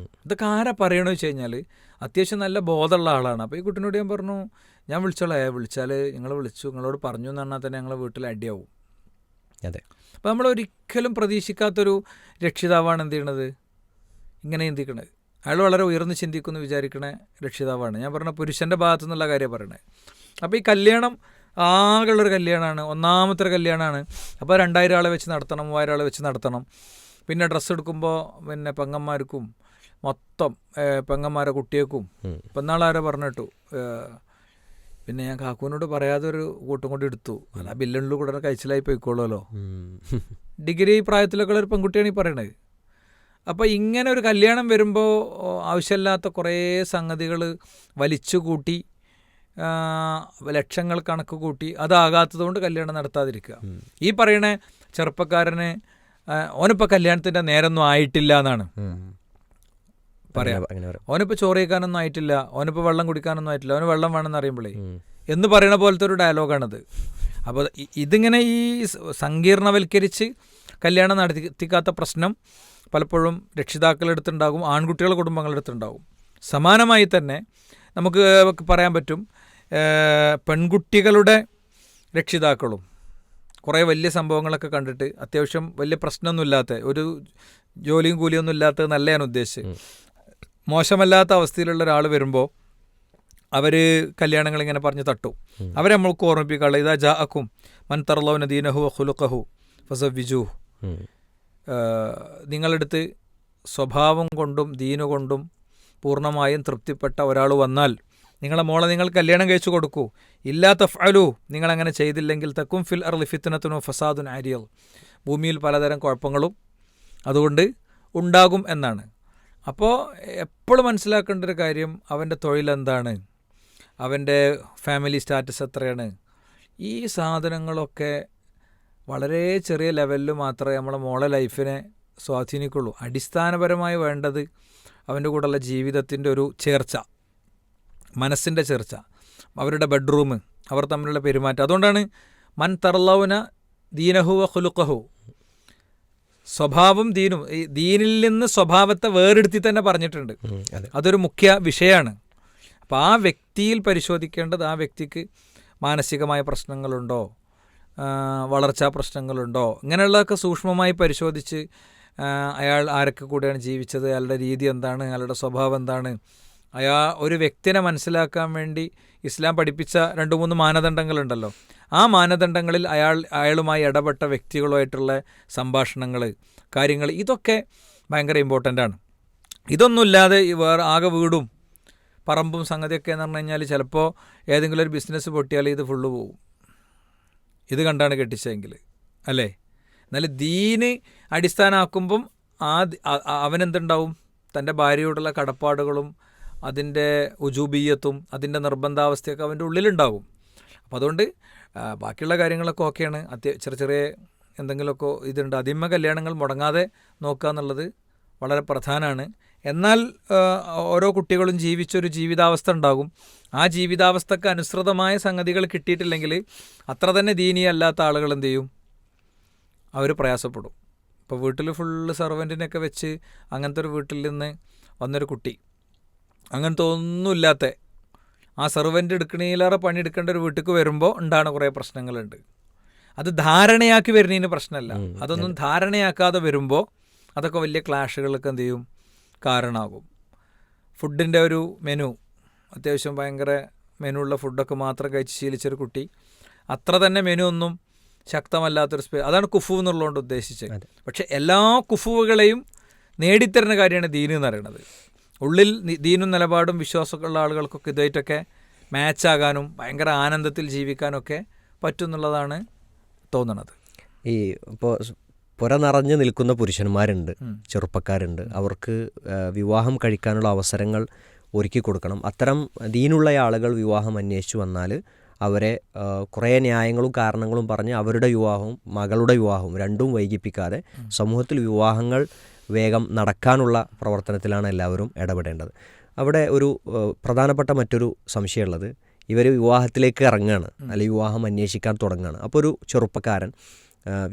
ഇതൊക്കെ ആരാ പറയണമെന്ന് വെച്ച് കഴിഞ്ഞാൽ അത്യാവശ്യം നല്ല ബോധമുള്ള ആളാണ്. അപ്പോൾ ഈ കുട്ടീനോട് ഞാൻ പറഞ്ഞു, ഞാൻ വിളിച്ചാൽ നിങ്ങൾ വിളിച്ചു, നിങ്ങളോട് പറഞ്ഞു എന്ന് പറഞ്ഞാൽ തന്നെ ഞങ്ങളെ വീട്ടിൽ അടിയാവും. അതെ. അപ്പോൾ നമ്മൾ ഒരിക്കലും പ്രതീക്ഷിക്കാത്തൊരു രക്ഷിതാവാണ് എന്ത് ചെയ്യണത്, ഇങ്ങനെ ചിന്തിക്കണത്. അയാൾ വളരെ ഉയർന്ന് ചിന്തിക്കുമെന്ന് വിചാരിക്കണ രക്ഷിതാവാണ്. ഞാൻ പറഞ്ഞ പുരുഷൻ്റെ ഭാഗത്തു നിന്നുള്ള കാര്യം പറയണേ. അപ്പോൾ ഈ കല്യാണം ആകെയുള്ളൊരു കല്യാണമാണ്, ഒന്നാമത്തെ ഒരു കല്യാണമാണ്. അപ്പോൾ 2000 ആളെ വെച്ച് നടത്തണം, 3000 ആളെ വെച്ച് നടത്തണം. പിന്നെ ഡ്രസ്സ് എടുക്കുമ്പോൾ പിന്നെ പെങ്ങന്മാർക്കും മൊത്തം പെങ്ങന്മാരെ കുട്ടിയേക്കും. ഇപ്പം നാളാരോ പറഞ്ഞിട്ടു, പിന്നെ ഞാൻ കാക്കുവിനോട് പറയാതെ ഒരു കൂട്ടം കൊണ്ട് എടുത്തു, അല്ല ബില്ലുള്ളിൽ കൂടെ കഴിച്ചിലായി പോയിക്കോളുമല്ലോ. ഡിഗ്രി പ്രായത്തിലൊക്കെ ഉള്ള ഒരു പെൺകുട്ടിയാണ് ഈ പറയണത്. അപ്പോൾ ഇങ്ങനെ ഒരു കല്യാണം വരുമ്പോൾ ആവശ്യമില്ലാത്ത കുറേ സംഗതികൾ വലിച്ചു കൂട്ടി ലക്ഷങ്ങൾ കണക്ക് കൂട്ടി അതാകാത്തത് കൊണ്ട് കല്യാണം നടത്താതിരിക്കുക. ഈ പറയണ ചെറുപ്പക്കാരന് ഓനിപ്പോൾ കല്യാണത്തിൻ്റെ നേരമൊന്നും ആയിട്ടില്ല എന്നാണ് പറയാം. ഓനിപ്പോൾ ചോറ് കഴിക്കാനൊന്നും ആയിട്ടില്ല, ഓനിപ്പോൾ വെള്ളം കുടിക്കാനൊന്നും ആയിട്ടില്ല, ഓന് വെള്ളം വേണമെന്ന് അറിയുമ്പോഴേ എന്ന് പറയണ പോലത്തെ ഒരു ഡയലോഗാണിത്. അപ്പോൾ ഇതിങ്ങനെ ഈ സങ്കീർണവൽക്കരിച്ച് കല്യാണം നടത്തിക്കാത്ത പ്രശ്നം പലപ്പോഴും രക്ഷിതാക്കളെടുത്തുണ്ടാകും, ആൺകുട്ടികളുടെ കുടുംബങ്ങളെടുത്തുണ്ടാകും. സമാനമായി തന്നെ നമുക്ക് പറയാൻ പറ്റും, പെൺകുട്ടികളുടെ രക്ഷിതാക്കളും കുറേ വലിയ സംഭവങ്ങളൊക്കെ കണ്ടിട്ട് അത്യാവശ്യം വലിയ പ്രശ്നമൊന്നുമില്ലാത്ത, ഒരു ജോലിയും കൂലിയൊന്നും ഇല്ലാത്തത് നല്ല ഞാൻ ഉദ്ദേശിച്ച് മോശമല്ലാത്ത അവസ്ഥയിലുള്ള ഒരാൾ വരുമ്പോൾ അവർ കല്യാണങ്ങളിങ്ങനെ പറഞ്ഞ് തട്ടും. അവരെ നമ്മൾക്ക് ഓർമ്മിപ്പിക്കാനുള്ള ഇതാ ജാഅക്കും മൻ തർലൗന ദീനഹു ഖുലുഖഹു ഫസവ്വിജൂഹു. നിങ്ങളെടുത്ത് സ്വഭാവം കൊണ്ടും ദീനുകൊണ്ടും പൂർണ്ണമായും തൃപ്തിപ്പെട്ട ഒരാൾ വന്നാൽ നിങ്ങളെ മോളെ നിങ്ങൾ കല്യാണം കഴിച്ചു കൊടുക്കൂ. ഇല്ലാ തഫ്അലു, നിങ്ങളങ്ങനെ ചെയ്തില്ലെങ്കിൽ തക്കും ഫിൽ അർളി ഫിത്നത്തുനു ഫസാദുൻ ആരിയൽ, ഭൂമിയിൽ പലതരം കുഴപ്പങ്ങളും അതുകൊണ്ട് ഉണ്ടാകും എന്നാണ്. അപ്പോൾ എപ്പോഴും മനസ്സിലാക്കേണ്ട ഒരു കാര്യം, അവൻ്റെ തൊഴിലെന്താണ്, അവൻ്റെ ഫാമിലി സ്റ്റാറ്റസ് എത്രയാണ്, ഈ സാധനങ്ങളൊക്കെ വളരെ ചെറിയ ലെവലിൽ മാത്രമേ നമ്മളെ മോളെ ലൈഫിനെ സ്വാധീനിക്കുള്ളൂ. അടിസ്ഥാനപരമായി വേണ്ടത് അവൻ്റെ കൂടെയുള്ള ജീവിതത്തിൻ്റെ ഒരു ചേർച്ച, മനസ്സിൻ്റെ ചേർച്ച, അവരുടെ ബെഡ്റൂം, അവർ തമ്മിലുള്ള പെരുമാറ്റം. അതുകൊണ്ടാണ് മൻ തർലൗന ദീനഹു വ ഖുലുഖഹു, സ്വഭാവം ദീനും, ഈ ദീനിൽ നിന്ന് സ്വഭാവത്തെ വേറെടുത്തി തന്നെ പറഞ്ഞിട്ടുണ്ട്. അതൊരു മുഖ്യ വിഷയമാണ്. അപ്പോൾ ആ വ്യക്തിയിൽ പരിശോധിക്കേണ്ടത് ആ വ്യക്തിക്ക് മാനസികമായ പ്രശ്നങ്ങളുണ്ടോ, വളർച്ചാ പ്രശ്നങ്ങളുണ്ടോ, ഇങ്ങനെയുള്ളതൊക്കെ സൂക്ഷ്മമായി പരിശോധിച്ച് അയാൾ ആരൊക്കെ കൂടെയാണ് ജീവിച്ചത്, അയാളുടെ രീതി എന്താണ്, അയാളുടെ സ്വഭാവം എന്താണ്, ഒരു വ്യക്തിനെ മനസ്സിലാക്കാൻ വേണ്ടി ഇസ്ലാം പഠിപ്പിച്ച 2-3 മാനദണ്ഡങ്ങളുണ്ടല്ലോ. ആ മാനദണ്ഡങ്ങളിൽ അയാളുമായി ഇടപെട്ട വ്യക്തികളുമായിട്ടുള്ള സംഭാഷണങ്ങൾ, കാര്യങ്ങൾ, ഇതൊക്കെ ഭയങ്കര ഇമ്പോർട്ടൻ്റ് ആണ്. ഇതൊന്നുമില്ലാതെ വേറെ ആകെ വീടും പറമ്പും സംഗതിയൊക്കെ എന്ന് പറഞ്ഞു കഴിഞ്ഞാൽ ചിലപ്പോൾ ഏതെങ്കിലും ഒരു ബിസിനസ് പൊട്ടിയാൽ ഇത് ഫുള്ള് പോവും. ഇത് കണ്ടാണ് കെട്ടിച്ചെങ്കിൽ അല്ലേ. എന്നാൽ ദീന് അടിസ്ഥാനമാക്കുമ്പം അവനെന്തുണ്ടാവും, തൻ്റെ ഭാര്യയോടുള്ള കടപ്പാടുകളും അതിൻ്റെ ഉജൂബിയത്തും അതിൻ്റെ നിർബന്ധാവസ്ഥയൊക്കെ അവൻ്റെ ഉള്ളിലുണ്ടാവും. അപ്പോൾ അതുകൊണ്ട് ബാക്കിയുള്ള കാര്യങ്ങളൊക്കെ ഓക്കെയാണ്. ചെറിയ എന്തെങ്കിലുമൊക്കെ ഇതുണ്ട്. അതിന്മ കല്യാണങ്ങൾ മുടങ്ങാതെ നോക്കുക എന്നുള്ളത് വളരെ പ്രധാനമാണ്. എന്നാൽ ഓരോ കുട്ടികളും ജീവിച്ചൊരു ജീവിതാവസ്ഥ ഉണ്ടാകും. ആ ജീവിതാവസ്ഥക്ക് അനുസൃതമായ സംഗതികൾ കിട്ടിയിട്ടില്ലെങ്കിൽ അത്ര തന്നെ ദീനീയല്ലാത്ത ആളുകൾ എന്ത് ചെയ്യും, അവർ പ്രയാസപ്പെടും. ഇപ്പോൾ വീട്ടിൽ ഫുള്ള് സെർവൻറ്റിനൊക്കെ വെച്ച് അങ്ങനത്തെ ഒരു വീട്ടിൽ നിന്ന് വന്നൊരു കുട്ടി, അങ്ങനത്തെ ഒന്നുമില്ലാത്ത ആ സെർവൻ്റ് എടുക്കണേലേറെ പണിയെടുക്കേണ്ട ഒരു വീട്ടിലേക്ക് വരുമ്പോൾ ഉണ്ടാകുന്ന കുറേ പ്രശ്നങ്ങളുണ്ട്. അത് ധാരണയാക്കി വരുന്നതിന് പ്രശ്നമല്ല. അതൊന്നും ധാരണയാക്കാതെ വരുമ്പോൾ അതൊക്കെ വലിയ ക്ലാഷുകളൊക്കെ എന്ത് ചെയ്യും, കാരണമാകും. ഫുഡിൻ്റെ ഒരു മെനു, അത്യാവശ്യം ഭയങ്കര മെനു ഉള്ള ഫുഡൊക്കെ മാത്രം കഴിച്ച് ശീലിച്ചൊരു കുട്ടി, അത്ര തന്നെ മെനു ഒന്നും ശക്തമല്ലാത്തൊരു അതാണ് കുഫു എന്നുള്ളതുകൊണ്ട് ഉദ്ദേശിച്ചത്. പക്ഷെ എല്ലാ കുഫുവുകളെയും നേടിത്തരുന്ന കാര്യമാണ് ദീൻ എന്ന് പറയുന്നത്. ഉള്ളിൽ ദീനും നിലപാടും വിശ്വാസമൊക്കെ ഉള്ള ആളുകൾക്കൊക്കെ ഇതായിട്ടൊക്കെ മാച്ചാകാനും ഭയങ്കര ആനന്ദത്തിൽ ജീവിക്കാനൊക്കെ പറ്റും എന്നുള്ളതാണ് തോന്നുന്നത്. ഈ ഇപ്പോൾ പുര നിറഞ്ഞു നിൽക്കുന്ന പുരുഷന്മാരുണ്ട്, ചെറുപ്പക്കാരുണ്ട്, അവർക്ക് വിവാഹം കഴിക്കാനുള്ള അവസരങ്ങൾ ഒരുക്കി കൊടുക്കണം. അത്തരം ദീനുള്ള ആളുകൾ വിവാഹം അന്വേഷിച്ചു വന്നാൽ അവരെ കുറേ ന്യായങ്ങളും കാരണങ്ങളും പറഞ്ഞ് അവരുടെ വിവാഹവും മകളുടെ വിവാഹവും രണ്ടും വൈകിപ്പിക്കാതെ സമൂഹത്തിൽ വിവാഹങ്ങൾ വേഗം നടക്കാനുള്ള പ്രവർത്തനത്തിലാണ് എല്ലാവരും ഇടപെടേണ്ടത്. അവിടെ ഒരു പ്രധാനപ്പെട്ട മറ്റൊരു സംശയമുള്ളത്, ഇവർ വിവാഹത്തിലേക്ക് ഇറങ്ങുകയാണ് അല്ലെങ്കിൽ വിവാഹം അന്വേഷിക്കാൻ തുടങ്ങുകയാണ്. അപ്പോൾ ഒരു ചെറുപ്പക്കാരൻ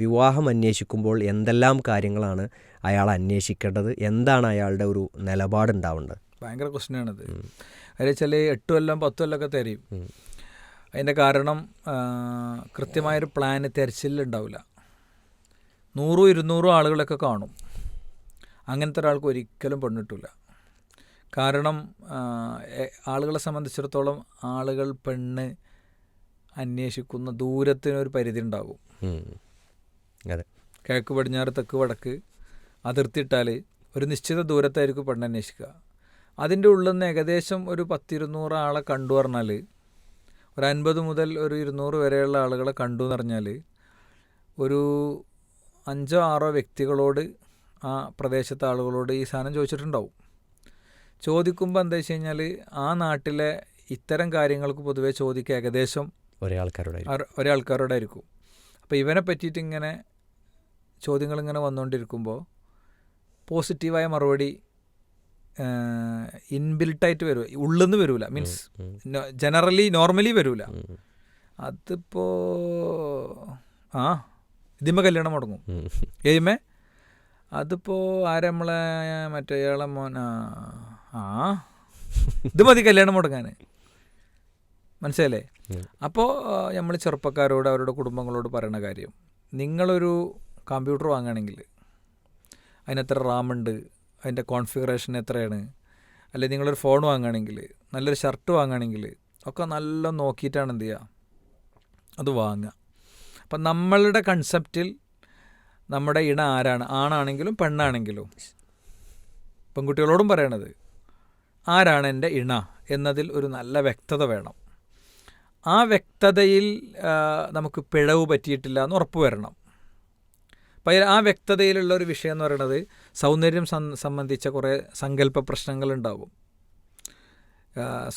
വിവാഹം അന്വേഷിക്കുമ്പോൾ എന്തെല്ലാം കാര്യങ്ങളാണ് അയാൾ അന്വേഷിക്കേണ്ടത്, എന്താണ് അയാളുടെ ഒരു നിലപാടുണ്ടാവേണ്ടത്? ഭയങ്കര ക്വസ്റ്റ്യനാണിത്. അതിൽ ചില 8 കൊല്ലം 10 കൊല്ലമൊക്കെ തരും. അതിൻ്റെ കാരണം കൃത്യമായൊരു പ്ലാന് തിരച്ചിലുണ്ടാവില്ല. 100-200 ആളുകളൊക്കെ കാണും. അങ്ങനത്തെ ഒരാൾക്ക് ഒരിക്കലും പെണ്ണിട്ടില്ല. കാരണം ആളുകളെ സംബന്ധിച്ചിടത്തോളം ആളുകൾ പെണ്ണ് അന്വേഷിക്കുന്ന ദൂരത്തിനൊരു പരിധി ഉണ്ടാകും. കിഴക്ക് പടിഞ്ഞാറ് തെക്ക് വടക്ക് അതിർത്തിയിട്ടാൽ ഒരു നിശ്ചിത ദൂരത്തായിരിക്കും പെണ്ണ് അന്വേഷിക്കുക. അതിൻ്റെ ഉള്ളിൽ നിന്ന് ഏകദേശം ഒരു 10-200 ആളെ കണ്ടു പറഞ്ഞാൽ, ഒരു 50 മുതൽ ഒരു 200 വരെയുള്ള ആളുകളെ കണ്ടു എന്ന് പറഞ്ഞാൽ ഒരു 5-6 വ്യക്തികളോട്, ആ പ്രദേശത്തെ ആളുകളോട് ഈ സാധനം ചോദിച്ചിട്ടുണ്ടാവും. ചോദിക്കുമ്പോൾ എന്താ വെച്ച് കഴിഞ്ഞാൽ ആ നാട്ടിലെ ഇത്തരം കാര്യങ്ങൾക്ക് പൊതുവേ ചോദിക്കുക ഏകദേശം ഒരേ ആൾക്കാരോടായിരിക്കും. അപ്പോൾ ഇവനെ പറ്റിയിട്ട് ഇങ്ങനെ ചോദ്യങ്ങളിങ്ങനെ വന്നുകൊണ്ടിരിക്കുമ്പോൾ പോസിറ്റീവായ മറുപടി ഇൻബിൽട്ടായിട്ട് വരും, ഉള്ളിൽ നിന്ന് വരില്ല. മീൻസ് നോർമലി വരില്ല. അതിപ്പോൾ ഇതിമ്മ കല്യാണം മുടങ്ങും. ഏമേ അതിപ്പോൾ ആരെ നമ്മളെ മറ്റേ ഇയാളെ മോൻ ഇത് മതി കല്യാണം മുടങ്ങാൻ, മനസ്സിലല്ലേ? അപ്പോൾ നമ്മൾ ചെറുപ്പക്കാരോട് അവരുടെ കുടുംബങ്ങളോട് പറയുന്ന കാര്യം, നിങ്ങളൊരു കമ്പ്യൂട്ടർ വാങ്ങുകയാണെങ്കിൽ അതിനെത്ര റാമുണ്ട്, അതിൻ്റെ കോൺഫിഗറേഷൻ എത്രയാണ്, അല്ലെങ്കിൽ നിങ്ങളൊരു ഫോൺ വാങ്ങുകയാണെങ്കിൽ, നല്ലൊരു ഷർട്ട് വാങ്ങുകയാണെങ്കിൽ ഒക്കെ നല്ല നോക്കിയിട്ടാണ് എന്ത് ചെയ്യുക, അത് വാങ്ങുക. അപ്പം നമ്മളുടെ കൺസെപ്റ്റിൽ നമ്മുടെ ഇണ ആരാണ്, ആണാണെങ്കിലും പെണ്ണാണെങ്കിലും, പെൺകുട്ടികളോടും പറയണത് ആരാണ് എൻ്റെ ഇണ എന്നതിൽ ഒരു നല്ല വ്യക്തത വേണം. ആ വ്യക്തതയിൽ നമുക്ക് പിഴവ് പറ്റിയിട്ടില്ല എന്ന് ഉറപ്പ് വരണം. അപ്പോൾ ആ വ്യക്തതയിലുള്ള ഒരു വിഷയം എന്ന് പറയുന്നത് സൗന്ദര്യം സംബന്ധിച്ച കുറേ സങ്കല്പ പ്രശ്നങ്ങളുണ്ടാകും.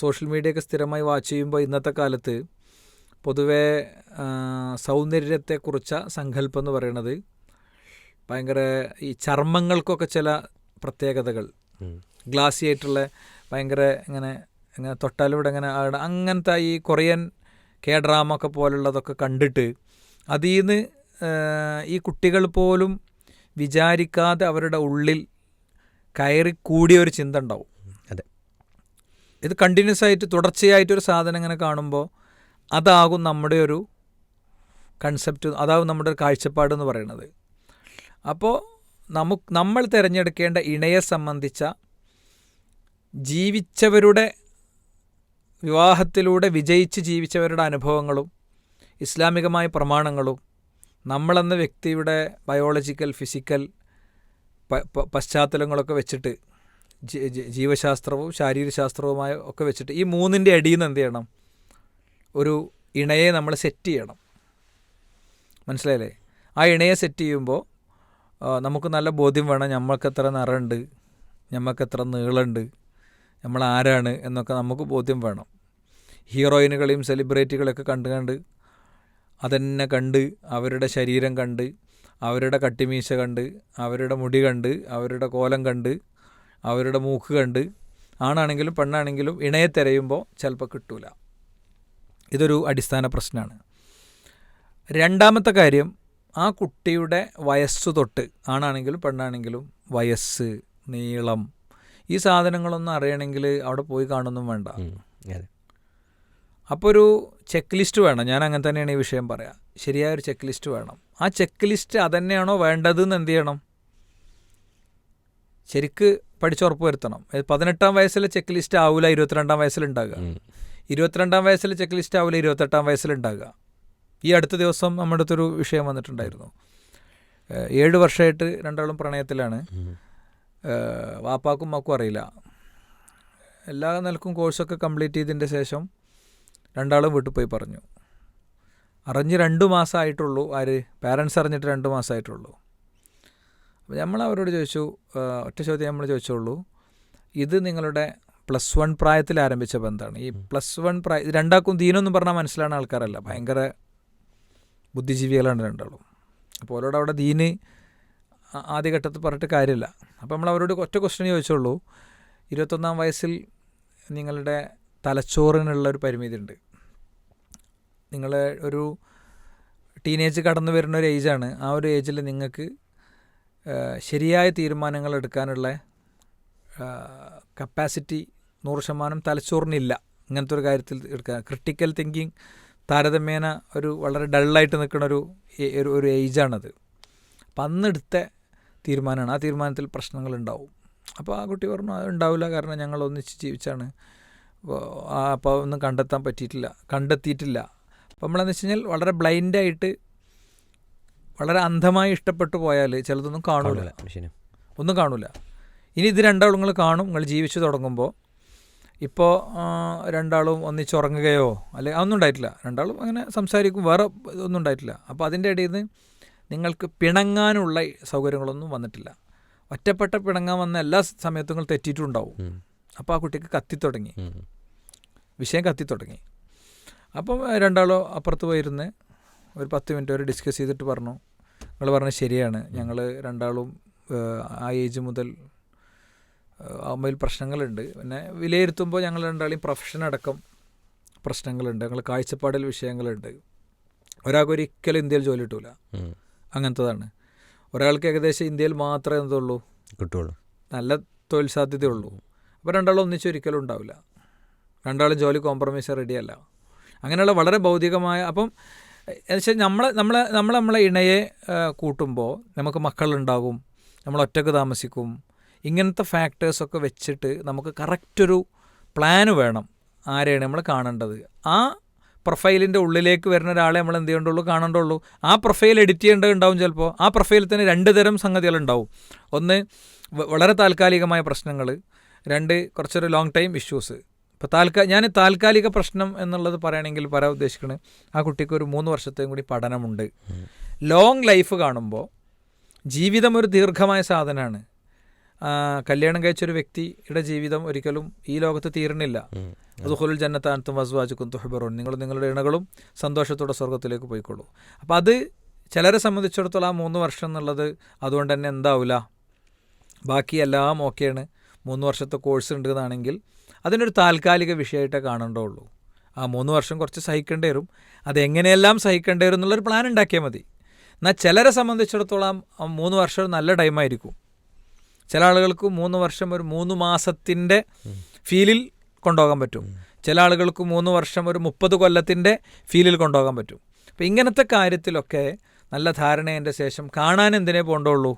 സോഷ്യൽ മീഡിയയൊക്കെ സ്ഥിരമായി വാച്ച് ചെയ്യുമ്പോൾ ഇന്നത്തെ കാലത്ത് പൊതുവേ സൗന്ദര്യത്തെക്കുറിച്ച സങ്കല്പം എന്ന് പറയുന്നത് ഭയങ്കര ഈ ചർമ്മങ്ങൾക്കൊക്കെ ചില പ്രത്യേകതകൾ, ഗ്ലാസി ആയിട്ടുള്ള ഭയങ്കര ഇങ്ങനെ തൊട്ടാലൂടെ ഇങ്ങനെ അങ്ങനത്തെ ഈ കൊറിയൻ ഡ്രാമ ഒക്കെ പോലുള്ളതൊക്കെ കണ്ടിട്ട് അതിൽ നിന്ന് ഈ കുട്ടികൾ പോലും വിചാരിക്കാതെ അവരുടെ ഉള്ളിൽ കയറി കൂടിയൊരു ചിന്ത ഉണ്ടാവും. അതെ, ഇത് കണ്ടിന്യൂസ് ആയിട്ട് തുടർച്ചയായിട്ടൊരു സാധനം ഇങ്ങനെ കാണുമ്പോൾ അതാകും നമ്മുടെ ഒരു കൺസെപ്റ്റ്, അതാകും നമ്മുടെ ഒരു കാഴ്ചപ്പാട് എന്ന് പറയുന്നത്. അപ്പോൾ നമ്മൾ തിരഞ്ഞെടുക്കേണ്ട ഇണയെ സംബന്ധിച്ച ജീവിച്ചവരുടെ, വിവാഹത്തിലൂടെ വിജയിച്ച് ജീവിച്ചവരുടെ അനുഭവങ്ങളും ഇസ്ലാമികമായ പ്രമാണങ്ങളും നമ്മളെന്ന വ്യക്തിയുടെ ബയോളജിക്കൽ, ഫിസിക്കൽ പശ്ചാത്തലങ്ങളൊക്കെ വെച്ചിട്ട്, ജീവശാസ്ത്രവും ശാരീരശാസ്ത്രവുമായ ഒക്കെ വെച്ചിട്ട് ഈ മൂന്നിൻ്റെ അടിയിൽ നിന്ന് എന്ത് ചെയ്യണം, ഒരു ഇണയെ നമ്മൾ സെറ്റ് ചെയ്യണം. മനസ്സിലായില്ലേ? ആ ഇണയെ സെറ്റ് ചെയ്യുമ്പോൾ നമുക്ക് നല്ല ബോധ്യം വേണം, നമ്മൾക്കെത്ര നിറമുണ്ട്, നമ്മൾക്കെത്ര നീളമുണ്ട്, നമ്മൾ ആരാണ് എന്നൊക്കെ നമുക്ക് ബോധ്യം വേണം. ഹീറോയിനുകളെയും സെലിബ്രിറ്റികളെയൊക്കെ കണ്ട് അതെന്നെ കണ്ട്, അവരുടെ ശരീരം കണ്ട്, അവരുടെ കട്ടിമീശ കണ്ട്, അവരുടെ മുടി കണ്ട്, അവരുടെ കോലം കണ്ട്, അവരുടെ മൂക്ക് കണ്ട്, ആണാണെങ്കിലും പെണ്ണാണെങ്കിലും ഇണയെ തിരയുമ്പോൾ ചിലപ്പോൾ കിട്ടൂല. ഇതൊരു അടിസ്ഥാന പ്രശ്നമാണ്. രണ്ടാമത്തെ കാര്യം, ആ കുട്ടിയുടെ വയസ്സ് തൊട്ട്, ആണാണെങ്കിലും പെണ്ണാണെങ്കിലും വയസ്സ്, നീളം, ഈ സാധനങ്ങളൊന്നും അറിയണമെങ്കിൽ അവിടെ പോയി കാണുന്നും വേണ്ട. അപ്പോൾ ഒരു ചെക്ക് ലിസ്റ്റ് വേണം. ഞാൻ അങ്ങനെ തന്നെയാണ് ഈ വിഷയം പറയാം. ശരിയായൊരു ചെക്ക് ലിസ്റ്റ് വേണം. ആ ചെക്ക് ലിസ്റ്റ് അതന്നെയാണോ വേണ്ടതെന്ന് എന്ത് ചെയ്യണം, ശരിക്ക് പഠിച്ചുറപ്പ് വരുത്തണം. 18-ാം വയസ്സിലെ ചെക്ക് ലിസ്റ്റ് ആവില്ല 22-ാം വയസ്സിലുണ്ടാകുക, 22-ാം വയസ്സിലെ ചെക്ക് ലിസ്റ്റ് ആവില്ല 28-ാം വയസ്സിലുണ്ടാകുക. ഈ അടുത്ത ദിവസം നമ്മുടെ അടുത്തൊരു വിഷയം വന്നിട്ടുണ്ടായിരുന്നു. 7 വർഷമായിട്ട് രണ്ടാളും പ്രണയത്തിലാണ്. വാപ്പാക്കും ഉമ്മാക്കും അറിയില്ല. എല്ലാ നിലക്കും കോഴ്സൊക്കെ കംപ്ലീറ്റ് ചെയ്തതിൻ്റെ ശേഷം രണ്ടാളും വീട്ടിൽ പോയി പറഞ്ഞു. അറിഞ്ഞ് 2 മാസമായിട്ടുള്ളൂ. പാരൻസ് അറിഞ്ഞിട്ട് 2 മാസമായിട്ടുള്ളൂ. അപ്പോൾ നമ്മൾ അവരോട് ചോദിച്ചു, ഒറ്റ ചോദ്യം നമ്മൾ ചോദിച്ചുള്ളൂ, ഇത് നിങ്ങളുടെ +1 പ്രായത്തിൽ ആരംഭിച്ച ബന്ധമാണ്. ഈ +1 പ്രായം, രണ്ടാൾക്കും ദീനൊന്നും പറഞ്ഞാൽ മനസ്സിലാണ് ആൾക്കാരല്ല, ഭയങ്കര ബുദ്ധിജീവികളാണ് രണ്ടാളും. അപ്പോൾ അവരോട് അവിടെ ദീന് ആദ്യഘട്ടത്തിൽ പറഞ്ഞിട്ട് കാര്യമില്ല. അപ്പോൾ നമ്മൾ അവരോട് ഒറ്റ ക്വസ്റ്റ്യൻ ചോദിച്ചുള്ളൂ, 21-ാം വയസ്സിൽ നിങ്ങളുടെ തലച്ചോറിനുള്ളൊരു പരിമിതി ഉണ്ട്. നിങ്ങൾ ഒരു ടീനേജ് കടന്നു വരുന്ന ഒരു ഏജാണ്. ആ ഒരു ഏജിൽ നിങ്ങൾക്ക് ശരിയായ തീരുമാനങ്ങൾ എടുക്കാനുള്ള കപ്പാസിറ്റി 100% തലച്ചോറിനില്ല. ഇങ്ങനത്തെ ഒരു കാര്യത്തിൽ എടുക്കാൻ ക്രിട്ടിക്കൽ തിങ്കിങ് താരതമ്യേന ഒരു വളരെ ഡള്ളായിട്ട് നിൽക്കുന്ന ഒരു ഏജാണത്. അപ്പം അന്നെടുത്ത തീരുമാനമാണ്. ആ തീരുമാനത്തിൽ പ്രശ്നങ്ങളുണ്ടാവും. അപ്പോൾ ആ കുട്ടി പറഞ്ഞു അത് ഉണ്ടാവില്ല, കാരണം ഞങ്ങൾ ഒന്നിച്ച് ജീവിച്ചാണ്, അപ്പോൾ ഒന്നും കണ്ടെത്തിയിട്ടില്ല. അപ്പോൾ നമ്മളെന്ന് വെച്ച് കഴിഞ്ഞാൽ വളരെ ബ്ലൈൻഡായിട്ട് വളരെ അന്ധമായി ഇഷ്ടപ്പെട്ടു പോയാൽ ചിലതൊന്നും കാണൂല, ഒന്നും കാണൂല. ഇനി ഇത് രണ്ടാളും നിങ്ങൾ കാണും. നിങ്ങൾ ജീവിച്ചു തുടങ്ങുമ്പോൾ ഇപ്പോൾ രണ്ടാളും ഒന്നിച്ചുറങ്ങുകയോ അല്ലെങ്കിൽ അതൊന്നും ഉണ്ടായിട്ടില്ല. രണ്ടാളും അങ്ങനെ സംസാരിക്കും, വേറെ ഒന്നും ഉണ്ടായിട്ടില്ല. അപ്പോൾ അതിൻ്റെ ഇടയിൽ നിന്ന് നിങ്ങൾക്ക് പിണങ്ങാനുള്ള സൗകര്യങ്ങളൊന്നും വന്നിട്ടില്ല. ഒറ്റപ്പെട്ട പിണങ്ങാൻ വന്ന എല്ലാ സമയത്തും നിങ്ങൾ തെറ്റിയിട്ടുണ്ടാവും. അപ്പോൾ ആ കുട്ടിക്ക് വിഷയം കത്തിത്തുടങ്ങി. അപ്പം രണ്ടാളും അപ്പുറത്ത് പോയിരുന്ന് ഒരു 10 മിനിറ്റ് വരെ ഡിസ്കസ് ചെയ്തിട്ട് പറഞ്ഞു, നിങ്ങൾ പറഞ്ഞത് ശരിയാണ്, ഞങ്ങൾ രണ്ടാളും ആ ഏജ് മുതൽ അമ്മയിൽ പ്രശ്നങ്ങളുണ്ട്. പിന്നെ വിലയിരുത്തുമ്പോൾ ഞങ്ങൾ രണ്ടാളെയും പ്രൊഫഷൻ അടക്കം പ്രശ്നങ്ങളുണ്ട്, ഞങ്ങൾ കാഴ്ചപ്പാടിൽ വിഷയങ്ങളുണ്ട്. ഒരാൾക്ക് ഒരിക്കലും ഇന്ത്യയിൽ ജോലി കിട്ടൂല, അങ്ങനത്തതാണ്. ഒരാൾക്ക് ഏകദേശം ഇന്ത്യയിൽ മാത്രമേ എന്തുള്ളൂ കിട്ടുള്ളൂ, നല്ല തൊഴിൽ സാധ്യതയുള്ളൂ. അപ്പോൾ രണ്ടാളും ഒന്നിച്ചൊരിക്കലും ഉണ്ടാവില്ല. രണ്ടാളും ജോലി കോംപ്രമൈസ് റെഡിയല്ല. അങ്ങനെയുള്ള വളരെ ഭൗതികമായ, അപ്പം എന്നുവെച്ചാൽ നമ്മളെ ഇണയെ കൂട്ടുമ്പോൾ നമുക്ക് മക്കളുണ്ടാകും, നമ്മൾ ഒറ്റക്ക് താമസിക്കും. ഇങ്ങനത്തെ ഫാക്ടേഴ്സൊക്കെ വെച്ചിട്ട് നമുക്ക് കറക്റ്റൊരു പ്ലാന് വേണം. ആരെയാണ് നമ്മൾ കാണേണ്ടത്? ആ പ്രൊഫൈലിൻ്റെ ഉള്ളിലേക്ക് വരുന്ന ഒരാളെ നമ്മൾ എന്ത് കാണേണ്ടുള്ളൂ. ആ പ്രൊഫൈൽ എഡിറ്റ് ചെയ്യേണ്ടതുണ്ടാവും. ചിലപ്പോൾ ആ പ്രൊഫൈലിൽ തന്നെ 2 തരം സംഗതികളുണ്ടാവും. ഒന്ന് വളരെ താൽക്കാലികമായ പ്രശ്നങ്ങൾ, 2 കുറച്ചൊരു ലോങ് ടൈം ഇഷ്യൂസ്. ഇപ്പോൾ ഞാൻ താൽക്കാലിക പ്രശ്നം എന്നുള്ളത് പറയുകയാണെങ്കിൽ പറയാൻ ഉദ്ദേശിക്കുന്നത്, ആ കുട്ടിക്ക് ഒരു 3 വർഷത്തെയും കൂടി പഠനമുണ്ട്. ലോങ് ലൈഫ് കാണുമ്പോൾ ജീവിതം ഒരു ദീർഘമായ സാധനമാണ്. കല്യാണം കഴിച്ചൊരു വ്യക്തിയുടെ ജീവിതം ഒരിക്കലും ഈ ലോകത്ത് തീരണില്ല. അതുഹുൽ ജന്നത്താനത്തും വസ്വാജുക്കും തുഹബറൂൻ, നിങ്ങളുടെ ഇണകളും സന്തോഷത്തോടെ സ്വർഗത്തിലേക്ക് പോയിക്കോളൂ. അപ്പോൾ അത് ചിലരെ സംബന്ധിച്ചിടത്തോളം ആ 3 വർഷം എന്നുള്ളത് അതുകൊണ്ട് തന്നെ എന്താവില്ല, ബാക്കി എല്ലാം ഓക്കെയാണ്, 3 വർഷത്തെ കോഴ്സ് ഉണ്ടെന്നാണെങ്കിൽ അതിനൊരു താൽക്കാലിക വിഷയമായിട്ടേ കാണേണ്ടതുള്ളൂ. ആ 3 വർഷം കുറച്ച് സഹിക്കേണ്ടി വരും, അതെങ്ങനെയെല്ലാം സഹിക്കേണ്ടി വരും എന്നുള്ളൊരു പ്ലാൻ ഉണ്ടാക്കിയാൽ മതി. എന്നാൽ ചിലരെ സംബന്ധിച്ചിടത്തോളം 3 വർഷം ഒരു നല്ല ടൈമായിരിക്കും. ചില ആളുകൾക്ക് 3 വർഷം ഒരു 3 മാസത്തിൻ്റെ ഫീലിൽ കൊണ്ടുപോകാൻ പറ്റും. ചില ആളുകൾക്ക് 3 വർഷം ഒരു 30 കൊല്ലത്തിൻ്റെ ഫീലിൽ കൊണ്ടുപോകാൻ പറ്റും. അപ്പം ഇങ്ങനത്തെ കാര്യത്തിലൊക്കെ നല്ല ധാരണേൻ്റെ ശേഷം കാണാൻ എന്തിനേ പോകണ്ടുള്ളൂ,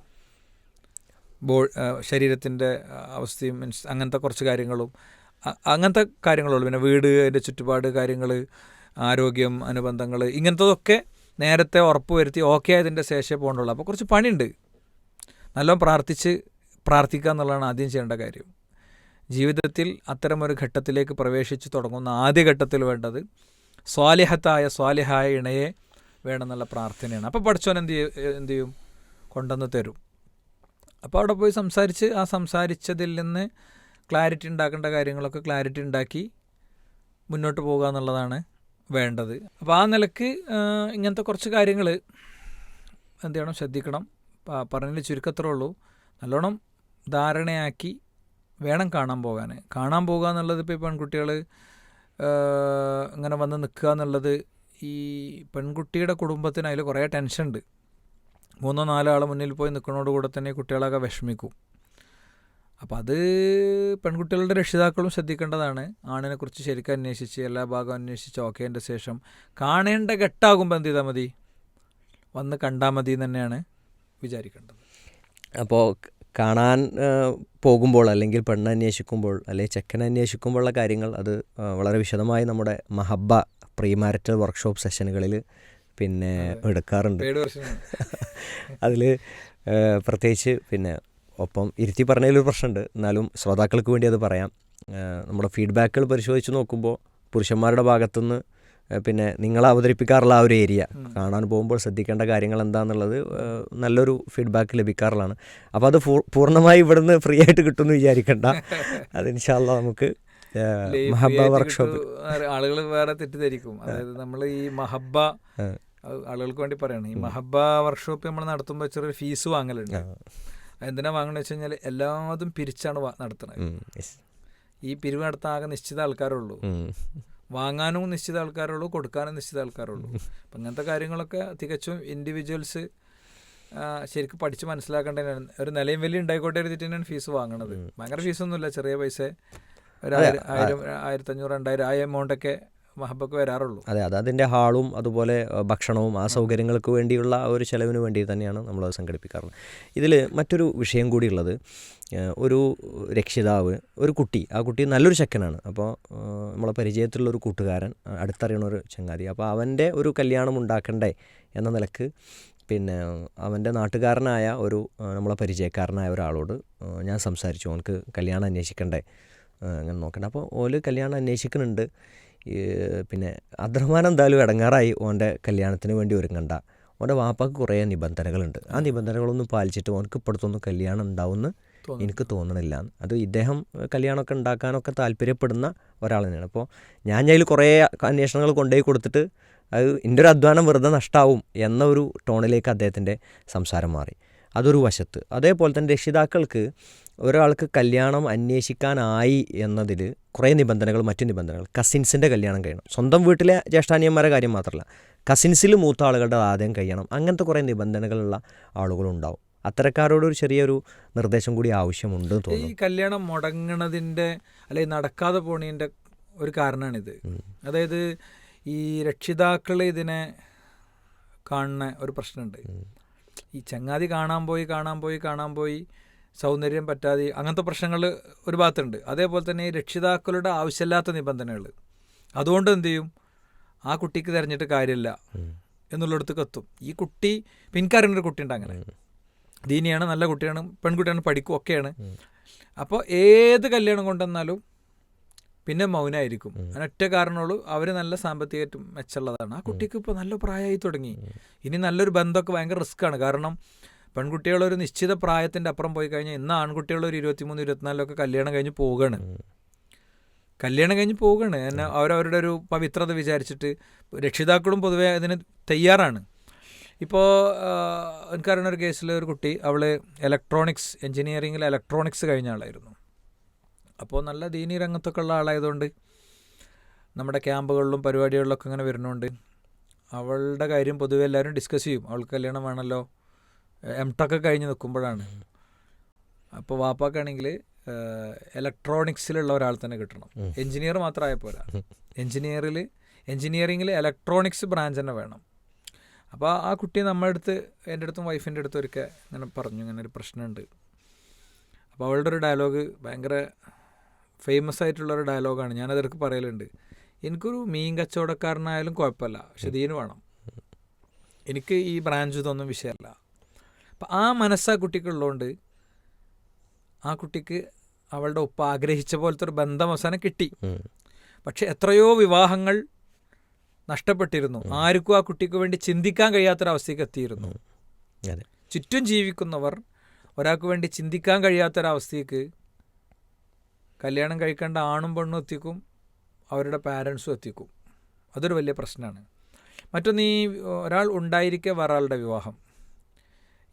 ശരീരത്തിൻ്റെ അവസ്ഥയും മീൻസ് അങ്ങനത്തെ കുറച്ച് കാര്യങ്ങളും അങ്ങനത്തെ കാര്യങ്ങളുള്ളൂ. പിന്നെ വീട്, അതിൻ്റെ ചുറ്റുപാട് കാര്യങ്ങൾ, ആരോഗ്യം, അനുബന്ധങ്ങൾ, ഇങ്ങനത്തതൊക്കെ നേരത്തെ ഉറപ്പ് വരുത്തി ഓക്കെ ആയതിൻ്റെ ശേഷമേ പോകണ്ടുള്ളൂ. അപ്പോൾ കുറച്ച് പണിയുണ്ട്. നല്ലോണം പ്രാർത്ഥിക്കുക എന്നുള്ളതാണ് ആദ്യം ചെയ്യേണ്ട കാര്യം. ജീവിതത്തിൽ അത്തരമൊരു ഘട്ടത്തിലേക്ക് പ്രവേശിച്ച് തുടങ്ങുന്ന ആദ്യ ഘട്ടത്തിൽ വേണ്ടത് സ്വാലിഹായ ഇണയെ വേണമെന്നുള്ള പ്രാർത്ഥനയാണ്. അപ്പോൾ പഠിച്ചവൻ എന്ത് ചെയ്യും, കൊണ്ടുവന്ന് തരും. അപ്പോൾ അവിടെ പോയി സംസാരിച്ച് ആ സംസാരിച്ചതിൽ നിന്ന് ക്ലാരിറ്റി ഉണ്ടാക്കേണ്ട കാര്യങ്ങളൊക്കെ ക്ലാരിറ്റി ഉണ്ടാക്കി മുന്നോട്ട് പോകുക എന്നുള്ളതാണ് വേണ്ടത്. അപ്പോൾ ആ നിലക്ക് ഇങ്ങനത്തെ കുറച്ച് കാര്യങ്ങൾ എന്ത് ചെയ്യണം, ശ്രദ്ധിക്കണം. പറഞ്ഞതിൽ ചുരുക്കത്രേ ഉള്ളൂ. നല്ലോണം ധാരണയാക്കി വേണം കാണാൻ പോകുക എന്നുള്ളത്. ഇപ്പോൾ ഈ പെൺകുട്ടികൾ ഇങ്ങനെ വന്ന് നിൽക്കുക എന്നുള്ളത് ഈ പെൺകുട്ടിയുടെ കുടുംബത്തിന് അതിൽ കുറേ ടെൻഷൻ ഉണ്ട്. 3-4 ആൾ മുന്നിൽ പോയി നിൽക്കുന്നതോടുകൂടെ തന്നെ കുട്ടികളൊക്കെ വിഷമിക്കും. അപ്പോൾ അത് പെൺകുട്ടികളുടെ രക്ഷിതാക്കളും ശ്രദ്ധിക്കേണ്ടതാണ്. ആണിനെക്കുറിച്ച് ശരിക്കും അന്വേഷിച്ച് എല്ലാ ഭാഗവും അന്വേഷിച്ച് ഓക്കേൻ്റെ ശേഷം കാണേണ്ട ഘട്ടമാകുമ്പോൾ എന്ത് ചെയ്താൽ മതി, വന്ന് കണ്ടാൽ മതി എന്ന് തന്നെയാണ് വിചാരിക്കേണ്ടത്. അപ്പോൾ കാണാൻ പോകുമ്പോൾ അല്ലെങ്കിൽ പെണ്ണ് അന്വേഷിക്കുമ്പോൾ അല്ലെങ്കിൽ ചെക്കൻ അന്വേഷിക്കുമ്പോഴുള്ള കാര്യങ്ങൾ അത് വളരെ വിശദമായി നമ്മുടെ മഹബ്ബ പ്രീ മാരിറ്റൽ വർക്ക്ഷോപ്പ് സെഷനുകളിൽ പിന്നെ എടുക്കാറുണ്ട്. അതിൽ പ്രത്യേകിച്ച് പിന്നെ ഒപ്പം ഇരുത്തി പറഞ്ഞതിലൊരു പ്രശ്നമുണ്ട്, എന്നാലും ശ്രോതാക്കൾക്ക് വേണ്ടി അത് പറയാം. നമ്മുടെ ഫീഡ്ബാക്കുകൾ പരിശോധിച്ച് നോക്കുമ്പോൾ പുരുഷന്മാരുടെ ഭാഗത്തുനിന്ന് പിന്നെ നിങ്ങൾ അവതരിപ്പിക്കാറുള്ള ആ ഒരു ഏരിയ കാണാൻ പോകുമ്പോൾ ശ്രദ്ധിക്കേണ്ട കാര്യങ്ങൾ എന്താണെന്നുള്ളത് നല്ലൊരു ഫീഡ്ബാക്ക് ലഭിക്കാറുള്ളതാണ്. അപ്പോൾ അത് പൂർണ്ണമായി ഇവിടുന്ന് ഫ്രീ ആയിട്ട് കിട്ടുമെന്ന് വിചാരിക്കണ്ട. അത് ഇൻഷാ അല്ലാഹ് നമുക്ക് മഹബ്ബ വർക്ക്ഷോപ്പ് ആളുകൾ വേറെ തെറ്റിദ്ധരിക്കും. അതായത് നമ്മൾ ഈ മഹബ്ബ ആളുകൾക്ക് വേണ്ടി പറയണം, ഈ മഹബ്ബ വർക്ക്ഷോപ്പ് നമ്മൾ നടത്തുമ്പോൾ ചെറിയൊരു ഫീസ് വാങ്ങലുണ്ട്. എന്തിനാ വാങ്ങണമെന്ന് വെച്ച് കഴിഞ്ഞാൽ എല്ലാതും പിരിച്ചാണ് നടത്തുന്നത്. ഈ പിരിവ് നടത്താൻ ആകെ നിശ്ചിത ആൾക്കാരുള്ളൂ, വാങ്ങാനും നിശ്ചിത ആൾക്കാരുള്ളൂ, കൊടുക്കാനും നിശ്ചിത ആൾക്കാരുള്ളൂ. അപ്പം അങ്ങനത്തെ കാര്യങ്ങളൊക്കെ തികച്ചും ഇൻഡിവിജ്വൽസ് ശരിക്കും പഠിച്ച് മനസ്സിലാക്കേണ്ടതാണ്. ഒരു നിലയും വലിയ ഉണ്ടായിക്കോട്ടെ എഴുതിയിട്ട് തന്നെയാണ് ഫീസ് വാങ്ങണത്. ഭയങ്കര ഫീസൊന്നുമില്ല, ചെറിയ പൈസ, ഒരു 1000, 1500, 2000 ആ എമൗണ്ടൊക്കെ മഹബ്ബക്ക് വരാറുള്ളൂ. അതെ, അതിൻ്റെ ഹാളും അതുപോലെ ഭക്ഷണവും ആ സൗകര്യങ്ങൾക്ക് വേണ്ടിയുള്ള ഒരു ചിലവിന് വേണ്ടി തന്നെയാണ് നമ്മളത് സംഘടിപ്പിക്കാറുള്ളത്. ഇതിൽ മറ്റൊരു വിഷയം കൂടിയുള്ളത്, ഒരു രക്ഷിതാവ്, ഒരു കുട്ടി, ആ കുട്ടി നല്ലൊരു ചെക്കനാണ്. അപ്പോൾ നമ്മളെ പരിചയത്തിലുള്ളൊരു കൂട്ടുകാരൻ, അടുത്തറിയണൊരു ചങ്ങാതി, അപ്പോൾ അവൻ്റെ ഒരു കല്യാണം ഉണ്ടാക്കണ്ടേ എന്ന നിലക്ക് പിന്നെ അവൻ്റെ നാട്ടുകാരനായ ഒരു നമ്മളെ പരിചയക്കാരനായ ഒരാളോട് ഞാൻ സംസാരിച്ചു, അവനക്ക് കല്യാണം അന്വേഷിക്കണ്ടേ, അങ്ങനെ നോക്കണ്ട. അപ്പോൾ ഓല് കല്യാണം അന്വേഷിക്കുന്നുണ്ട്. പിന്നെ അബ്ദുറഹ്മാൻ എന്തായാലും ഇടങ്ങാറായി, ഓൻ്റെ കല്യാണത്തിന് വേണ്ടി ഒരുങ്ങണ്ട, ഓൻ്റെ വാപ്പാക്ക് കുറേ നിബന്ധനകളുണ്ട്, ആ നിബന്ധനകളൊന്നും പാലിച്ചിട്ട് ഓനക്ക് ഇപ്പോഴത്തൊന്നും കല്യാണം ഉണ്ടാവുമെന്ന് എനിക്ക് തോന്നണില്ല. അത് ഇദ്ദേഹം കല്യാണമൊക്കെ ഉണ്ടാക്കാനൊക്കെ താല്പര്യപ്പെടുന്ന ഒരാൾ തന്നെയാണ്. അപ്പോൾ ഞാൻ അതിൽ കുറേ അന്വേഷണങ്ങൾ കൊണ്ടുപോയി കൊടുത്തിട്ട് അത് എൻ്റെ ഒരു അധ്വാനം വെറുതെ നഷ്ടമാവും എന്ന ഒരു ടോണിലേക്ക് അദ്ദേഹത്തിൻ്റെ സംസാരം മാറി. അതൊരു വശത്ത്. അതേപോലെ തന്നെ രക്ഷിതാക്കൾക്ക് ഒരാൾക്ക് കല്യാണം അന്വേഷിക്കാനായി എന്നതിൽ കുറേ നിബന്ധനകൾ, മറ്റു നിബന്ധനകൾ, കസിൻസിൻ്റെ കല്യാണം കഴിയണം, സ്വന്തം വീട്ടിലെ ജ്യേഷ്ഠാനിയന്മാരുടെ കാര്യം മാത്രമല്ല, കസിൻസിൽ മൂത്ത ആളുകളുടെ ആദ്യം കഴിയണം, അങ്ങനത്തെ കുറേ നിബന്ധനകളുള്ള ആളുകളുണ്ടാവും. അത്തരക്കാരോടൊരു ചെറിയൊരു നിർദ്ദേശം കൂടി ആവശ്യമുണ്ട് തോന്നുന്നു. ഈ കല്യാണം മുടങ്ങണതിൻ്റെ അല്ലെങ്കിൽ നടക്കാതെ പോണതിൻ്റെ ഒരു കാരണമാണിത്. അതായത് ഈ രക്ഷിതാക്കൾ ഇതിനെ കാണുന്ന ഒരു പ്രശ്നമുണ്ട്. ഈ ചങ്ങാതി കാണാൻ പോയി സൗന്ദര്യം പറ്റാതെ അങ്ങനത്തെ പ്രശ്നങ്ങൾ ഒരു ഭാഗത്തുണ്ട്. അതേപോലെ തന്നെ ഈ രക്ഷിതാക്കളുടെ ആവശ്യമില്ലാത്ത നിബന്ധനകൾ, അതുകൊണ്ട് എന്ത് ചെയ്യും, ആ കുട്ടിക്ക് തിരഞ്ഞിട്ട് കാര്യമില്ല എന്നുള്ളിടത്തേക്ക് എത്തും. ഈ കുട്ടി, എനിക്കറിയുന്നൊരു കുട്ടിയുണ്ട് അങ്ങനെ, ദീനിയാണ്, നല്ല കുട്ടിയാണ്, പെൺകുട്ടിയാണ്, പഠിക്കും, ഒക്കെയാണ്. അപ്പോൾ ഏത് കല്യാണം കൊണ്ടുവന്നാലും പിന്നെ മൗനമായിരിക്കും. അതിനൊറ്റ കാരണമുള്ളൂ, അവർ നല്ല സാമ്പത്തികമായിട്ട് മെച്ചമുള്ളതാണ്. ആ കുട്ടിക്ക് ഇപ്പോൾ നല്ല പ്രായമായി തുടങ്ങി, ഇനി നല്ലൊരു ബന്ധമൊക്കെ ഭയങ്കര റിസ്ക്കാണ്. കാരണം പെൺകുട്ടികളൊരു നിശ്ചിത പ്രായത്തിൻ്റെ അപ്പുറം പോയി കഴിഞ്ഞാൽ, ഇന്ന് ആൺകുട്ടികളൊരു 23, 24 കല്യാണം കഴിഞ്ഞ് പോവുകയാണ്. എന്നാൽ അവരവരുടെ ഒരു പവിത്രത വിചാരിച്ചിട്ട് രക്ഷിതാക്കളും പൊതുവെ അതിന് തയ്യാറാണ്. ഇപ്പോൾ എനിക്കറിയുന്ന ഒരു കേസിൽ ഒരു കുട്ടി, അവൾ എഞ്ചിനീയറിങ്ങിൽ ഇലക്ട്രോണിക്സ് കഴിഞ്ഞ ആളായിരുന്നു. അപ്പോൾ നല്ല ദീനി രംഗത്തൊക്കെ ഉള്ള ആളായതുകൊണ്ട് നമ്മുടെ ക്യാമ്പുകളിലും പരിപാടികളിലൊക്കെ ഇങ്ങനെ വരുന്നുണ്ട്. അവളുടെ കാര്യം പൊതുവെ എല്ലാവരും ഡിസ്കസ് ചെയ്യും. അവൾക്ക് കല്യാണം വേണമല്ലോ, M.Tech കഴിഞ്ഞ് നിൽക്കുമ്പോഴാണ്. അപ്പോൾ വാപ്പാക്കാണെങ്കിൽ ഇലക്ട്രോണിക്സിലുള്ള ഒരാൾ തന്നെ കിട്ടണം. എഞ്ചിനീയർ മാത്രമായ പോരാ, എഞ്ചിനീയറിങ്ങിൽ ഇലക്ട്രോണിക്സ് ബ്രാഞ്ച് തന്നെ വേണം. അപ്പോൾ ആ കുട്ടി എൻ്റെ അടുത്തും വൈഫിൻ്റെ അടുത്തും ഒരിക്കൽ ഇങ്ങനെ പറഞ്ഞു, ഇങ്ങനെ ഒരു പ്രശ്നമുണ്ട്. അപ്പോൾ അവളുടെ ഒരു ഡയലോഗ് ഭയങ്കര ഫേമസ് ആയിട്ടുള്ളൊരു ഡയലോഗാണ്, ഞാനതെടുക്ക് പറയലുണ്ട്. എനിക്കൊരു മീൻ കച്ചവടക്കാരനായാലും കുഴപ്പമില്ല, പക്ഷെ ദീന് വേണം, എനിക്ക് ഈ ബ്രാഞ്ച് ഇതൊന്നും വിഷയമല്ല. അപ്പം ആ മനസ്സാ കുട്ടിക്കുള്ളതുകൊണ്ട് ആ കുട്ടിക്ക് അവളുടെ ഒപ്പം ആഗ്രഹിച്ച പോലത്തെ ഒരു ബന്ധം അവസാനം കിട്ടി. പക്ഷെ എത്രയോ വിവാഹങ്ങൾ നഷ്ടപ്പെട്ടിരുന്നു. ആർക്കും ആ കുട്ടിക്ക് വേണ്ടി ചിന്തിക്കാൻ കഴിയാത്തൊരവസ്ഥയ്ക്ക് എത്തിയിരുന്നു. ചുറ്റും ജീവിക്കുന്നവർ ഒരാൾക്ക് വേണ്ടി ചിന്തിക്കാൻ കഴിയാത്തൊരവസ്ഥയ്ക്ക് കല്യാണം കഴിക്കേണ്ട ആണും പെണ്ണും എത്തിക്കും, അവരുടെ പാരൻസും എത്തിക്കും. അതൊരു വലിയ പ്രശ്നമാണ്. മറ്റൊന്ന്, ഈ ഒരാൾ ഉണ്ടായിരിക്കെ വേറൊരാളുടെ വിവാഹം,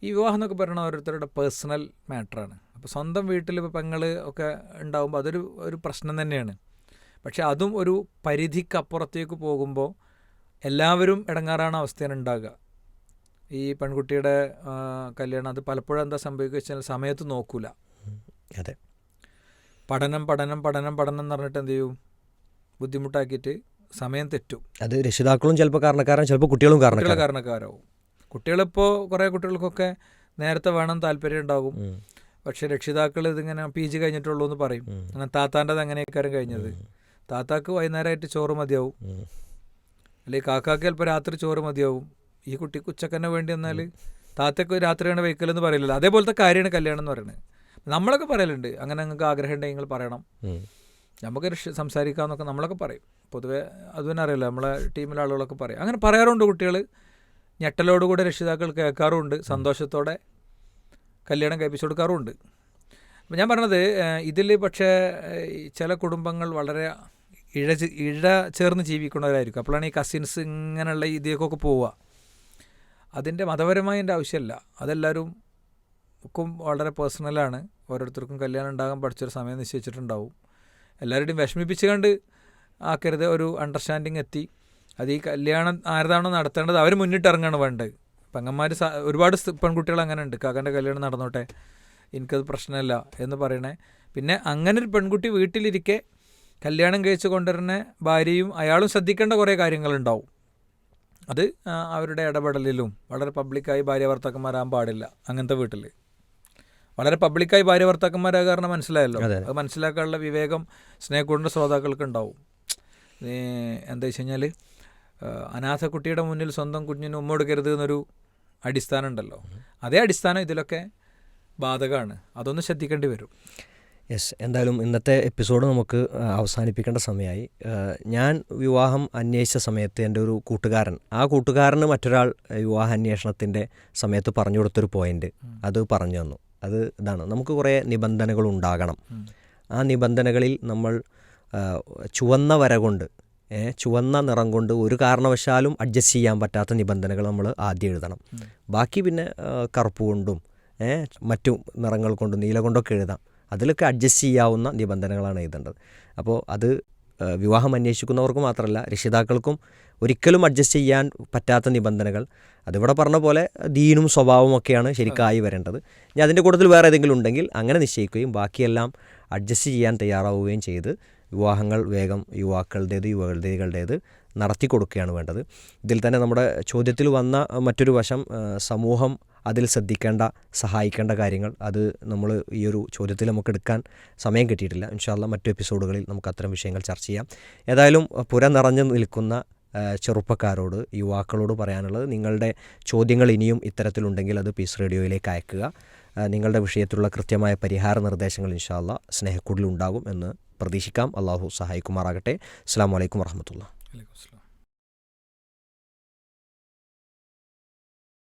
ഈ വിവാഹം എന്നൊക്കെ പറയുന്നത് ഓരോരുത്തരുടെ പേഴ്സണൽ മാറ്ററാണ്. അപ്പോൾ സ്വന്തം വീട്ടിൽ ഇപ്പോൾ പെങ്ങൾ ഒക്കെ ഉണ്ടാകുമ്പോൾ അതൊരു പ്രശ്നം തന്നെയാണ്. പക്ഷെ അതും ഒരു പരിധിക്കപ്പുറത്തേക്ക് പോകുമ്പോൾ എല്ലാവരും ഇടങ്ങാറാണ് അവസ്ഥയാണ് ഉണ്ടാകുക. ഈ പെൺകുട്ടിയുടെ കല്യാണം അത് പലപ്പോഴും എന്താ സംഭവിക്കുക വെച്ചാൽ സമയത്ത് നോക്കൂല. അതെ, പഠനം പഠനം പഠനം പഠനം എന്ന് പറഞ്ഞിട്ട് എന്ത് ചെയ്യും, ബുദ്ധിമുട്ടാക്കിയിട്ട് സമയം തെറ്റും. അത് രക്ഷിതാക്കളും ചിലപ്പോൾ കാരണക്കാരാണ്, ചിലപ്പോൾ കുട്ടികളും കാരണക്കാരാവും. കുട്ടികളിപ്പോൾ കുറേ കുട്ടികൾക്കൊക്കെ നേരത്തെ വേണം താല്പര്യം ഉണ്ടാകും. പക്ഷെ രക്ഷിതാക്കൾ ഇതിങ്ങനെ PG കഴിഞ്ഞിട്ടുള്ളൂ എന്ന് പറയും. അങ്ങനെ താത്താൻ്റെത് എങ്ങനെയൊക്കെയാരും കഴിഞ്ഞത്, താത്താക്ക് വൈകുന്നേരമായിട്ട് ചോറ് മതിയാവും, അല്ലെങ്കിൽ കാക്കാക്ക് ചിലപ്പോൾ രാത്രി ചോറ് മതിയാവും. ഈ കുട്ടിക്ക് ഉച്ചക്കന്നെ വേണ്ടി വന്നാൽ താത്തക്ക് രാത്രിയാണ് വെയ്ക്കലെന്ന് പറയില്ലല്ലോ. അതേപോലത്തെ കാര്യമാണ് കല്യാണം എന്ന് പറയുന്നത്. നമ്മളൊക്കെ പറയലുണ്ട്, അങ്ങനെ നിങ്ങൾക്ക് ആഗ്രഹം ഉണ്ടെങ്കിൽ നിങ്ങൾ പറയണം, നമുക്ക് സംസാരിക്കാമെന്നൊക്കെ നമ്മളൊക്കെ പറയും. പൊതുവെ അതുതന്നെ അറിയില്ല, നമ്മളെ ടീമിലെ ആളുകളൊക്കെ പറയും. അങ്ങനെ പറയാറുണ്ട്. കുട്ടികൾ ഞെട്ടലോടുകൂടെ രക്ഷിതാക്കൾ കേൾക്കാറുമുണ്ട്, സന്തോഷത്തോടെ കല്യാണം കഴിപ്പിച്ചു കൊടുക്കാറുമുണ്ട്. അപ്പം ഞാൻ പറഞ്ഞത് ഇതിൽ പക്ഷേ ചില കുടുംബങ്ങൾ വളരെ ഇഴ ചേർന്ന് ജീവിക്കുന്നവരായിരിക്കും. അപ്പോഴാണ് ഈ കസിൻസ് ഇങ്ങനെയുള്ള ഇതിലേക്കൊക്കെ പോവുക. അതിൻ്റെ മതപരമായ എൻ്റെ ആവശ്യമല്ല, അതെല്ലാവർക്കും വളരെ പേഴ്സണലാണ്. ഓരോരുത്തർക്കും കല്യാണം ഉണ്ടാകാൻ പഠിച്ചൊരു സമയം നിശ്ചയിച്ചിട്ടുണ്ടാവും. എല്ലാവരുടെയും വിഷമിപ്പിച്ച് കണ്ട് ആക്കരുത്, ഒരു അണ്ടർസ്റ്റാൻഡിങ് എത്തി. അത് ഈ കല്യാണം ആരതാണോ നടത്തേണ്ടത് അവർ മുന്നിട്ടിറങ്ങാണ് വേണ്ടത്. പെങ്ങന്മാർ ഒരുപാട് പെൺകുട്ടികൾ അങ്ങനെ ഉണ്ട്, കാക്കൻ്റെ കല്യാണം നടന്നോട്ടെ, എനിക്കത് പ്രശ്നമില്ല എന്ന് പറയണേ. പിന്നെ അങ്ങനെ ഒരു പെൺകുട്ടി വീട്ടിലിരിക്കെ കല്യാണം കഴിച്ച് കൊണ്ടുവരുന്ന ഭാര്യയും അയാളും ശ്രദ്ധിക്കേണ്ട കുറേ കാര്യങ്ങളുണ്ടാവും. അത് അവരുടെ ഇടപെടലിലും വളരെ പബ്ലിക്കായി ഭാര്യ ഭർത്താക്കന്മാരാകാൻ പാടില്ല. അങ്ങനത്തെ വീട്ടിൽ വളരെ പബ്ലിക്കായി ഭാര്യ ഭർത്താക്കന്മാരാകാൻ കാരണം മനസ്സിലായല്ലോ. അത് മനസ്സിലാക്കാനുള്ള വിവേകം സ്നേഹക്കൂടിൻ്റെ ശ്രോതാക്കൾക്ക് ഉണ്ടാവും. എന്താ വെച്ച് കഴിഞ്ഞാൽ അനാഥ കുട്ടിയുടെ മുന്നിൽ സ്വന്തം കുഞ്ഞിന് ഉമ്മ കൊടുക്കരുത് എന്നൊരു അടിസ്ഥാനം ഉണ്ടല്ലോ. അതേ അടിസ്ഥാനം ഇതിലൊക്കെ ബാധകമാണ്. അതൊന്ന് ശ്രദ്ധിക്കേണ്ടി വരും. യെസ്, എന്തായാലും ഇന്നത്തെ എപ്പിസോഡ് നമുക്ക് അവസാനിപ്പിക്കേണ്ട സമയമായി. ഞാൻ വിവാഹം അന്വേഷിച്ച സമയത്ത് എൻ്റെ ഒരു കൂട്ടുകാരന് മറ്റൊരാൾ വിവാഹ അന്വേഷണത്തിൻ്റെ സമയത്ത് പറഞ്ഞു കൊടുത്തൊരു പോയിൻ്റ് അത് പറഞ്ഞു തന്നു. അത് ഇതാണ്, നമുക്ക് കുറേ നിബന്ധനകൾ ഉണ്ടാകണം. ആ നിബന്ധനകളിൽ നമ്മൾ ചുവന്ന വര കൊണ്ട്, ചുവന്ന നിറം കൊണ്ട് ഒരു കാരണവശാലും അഡ്ജസ്റ്റ് ചെയ്യാൻ പറ്റാത്ത നിബന്ധനകൾ നമ്മൾ ആദ്യം എഴുതണം. ബാക്കി പിന്നെ കറുപ്പ് കൊണ്ടും മറ്റു നിറങ്ങൾ കൊണ്ടും നീല കൊണ്ടൊക്കെ എഴുതാം. അതിലൊക്കെ അഡ്ജസ്റ്റ് ചെയ്യാവുന്ന നിബന്ധനകളാണ് എഴുതേണ്ടത്. അപ്പോൾ അത് വിവാഹം അന്വേഷിക്കുന്നവർക്ക് മാത്രമല്ല, രക്ഷിതാക്കൾക്കും ഒരിക്കലും അഡ്ജസ്റ്റ് ചെയ്യാൻ പറ്റാത്ത നിബന്ധനകൾ, അതിവിടെ പറഞ്ഞ പോലെ ദീനും സ്വഭാവവും ഒക്കെയാണ് ശരിക്കായി വരേണ്ടത്. ഇനി അതിൻ്റെ കൂട്ടത്തിൽ വേറെ ഏതെങ്കിലും ഉണ്ടെങ്കിൽ അങ്ങനെ നിശ്ചയിക്കുകയും ബാക്കിയെല്ലാം അഡ്ജസ്റ്റ് ചെയ്യാൻ തയ്യാറാവുകയും ചെയ്ത് വിവാഹങ്ങൾ വേഗം യുവതികളുടേത് നടത്തി കൊടുക്കുകയാണ് വേണ്ടത്. ഇതിൽ തന്നെ നമ്മുടെ ചോദ്യത്തിൽ വന്ന മറ്റൊരു വശം, സമൂഹം അതിൽ ശ്രദ്ധിക്കേണ്ട സഹായിക്കേണ്ട കാര്യങ്ങൾ, അത് നമ്മൾ ഈ ഒരു ചോദ്യത്തിൽ നമുക്ക് എടുക്കാൻ സമയം കിട്ടിയിട്ടില്ല. ഇൻഷാ അല്ലാഹ് മറ്റു എപ്പിസോഡുകളിൽ നമുക്ക് അത്തരം വിഷയങ്ങൾ ചർച്ച ചെയ്യാം. ഏതായാലും പുര നിറഞ്ഞു നിൽക്കുന്ന ചെറുപ്പക്കാരോട്, യുവാക്കളോട് പറയാനുള്ളത്, നിങ്ങളുടെ ചോദ്യങ്ങൾ ഇനിയും ഇത്തരത്തിലുണ്ടെങ്കിൽ അത് പീസ് റേഡിയോയിലേക്ക് അയക്കുക. നിങ്ങളുടെ വിഷയത്തിലുള്ള കൃത്യമായ പരിഹാര നിർദ്ദേശങ്ങൾ ഇൻഷാ അല്ലാഹ് സ്നേഹക്കൂടിൽ ഉണ്ടാകും എന്ന് പ്രതീക്ഷിക്കാം. അള്ളാഹു സഹായിക്കുമാറാകട്ടെ. അസ്സലാമു അലൈക്കും വറഹ്മത്തുള്ളാഹി.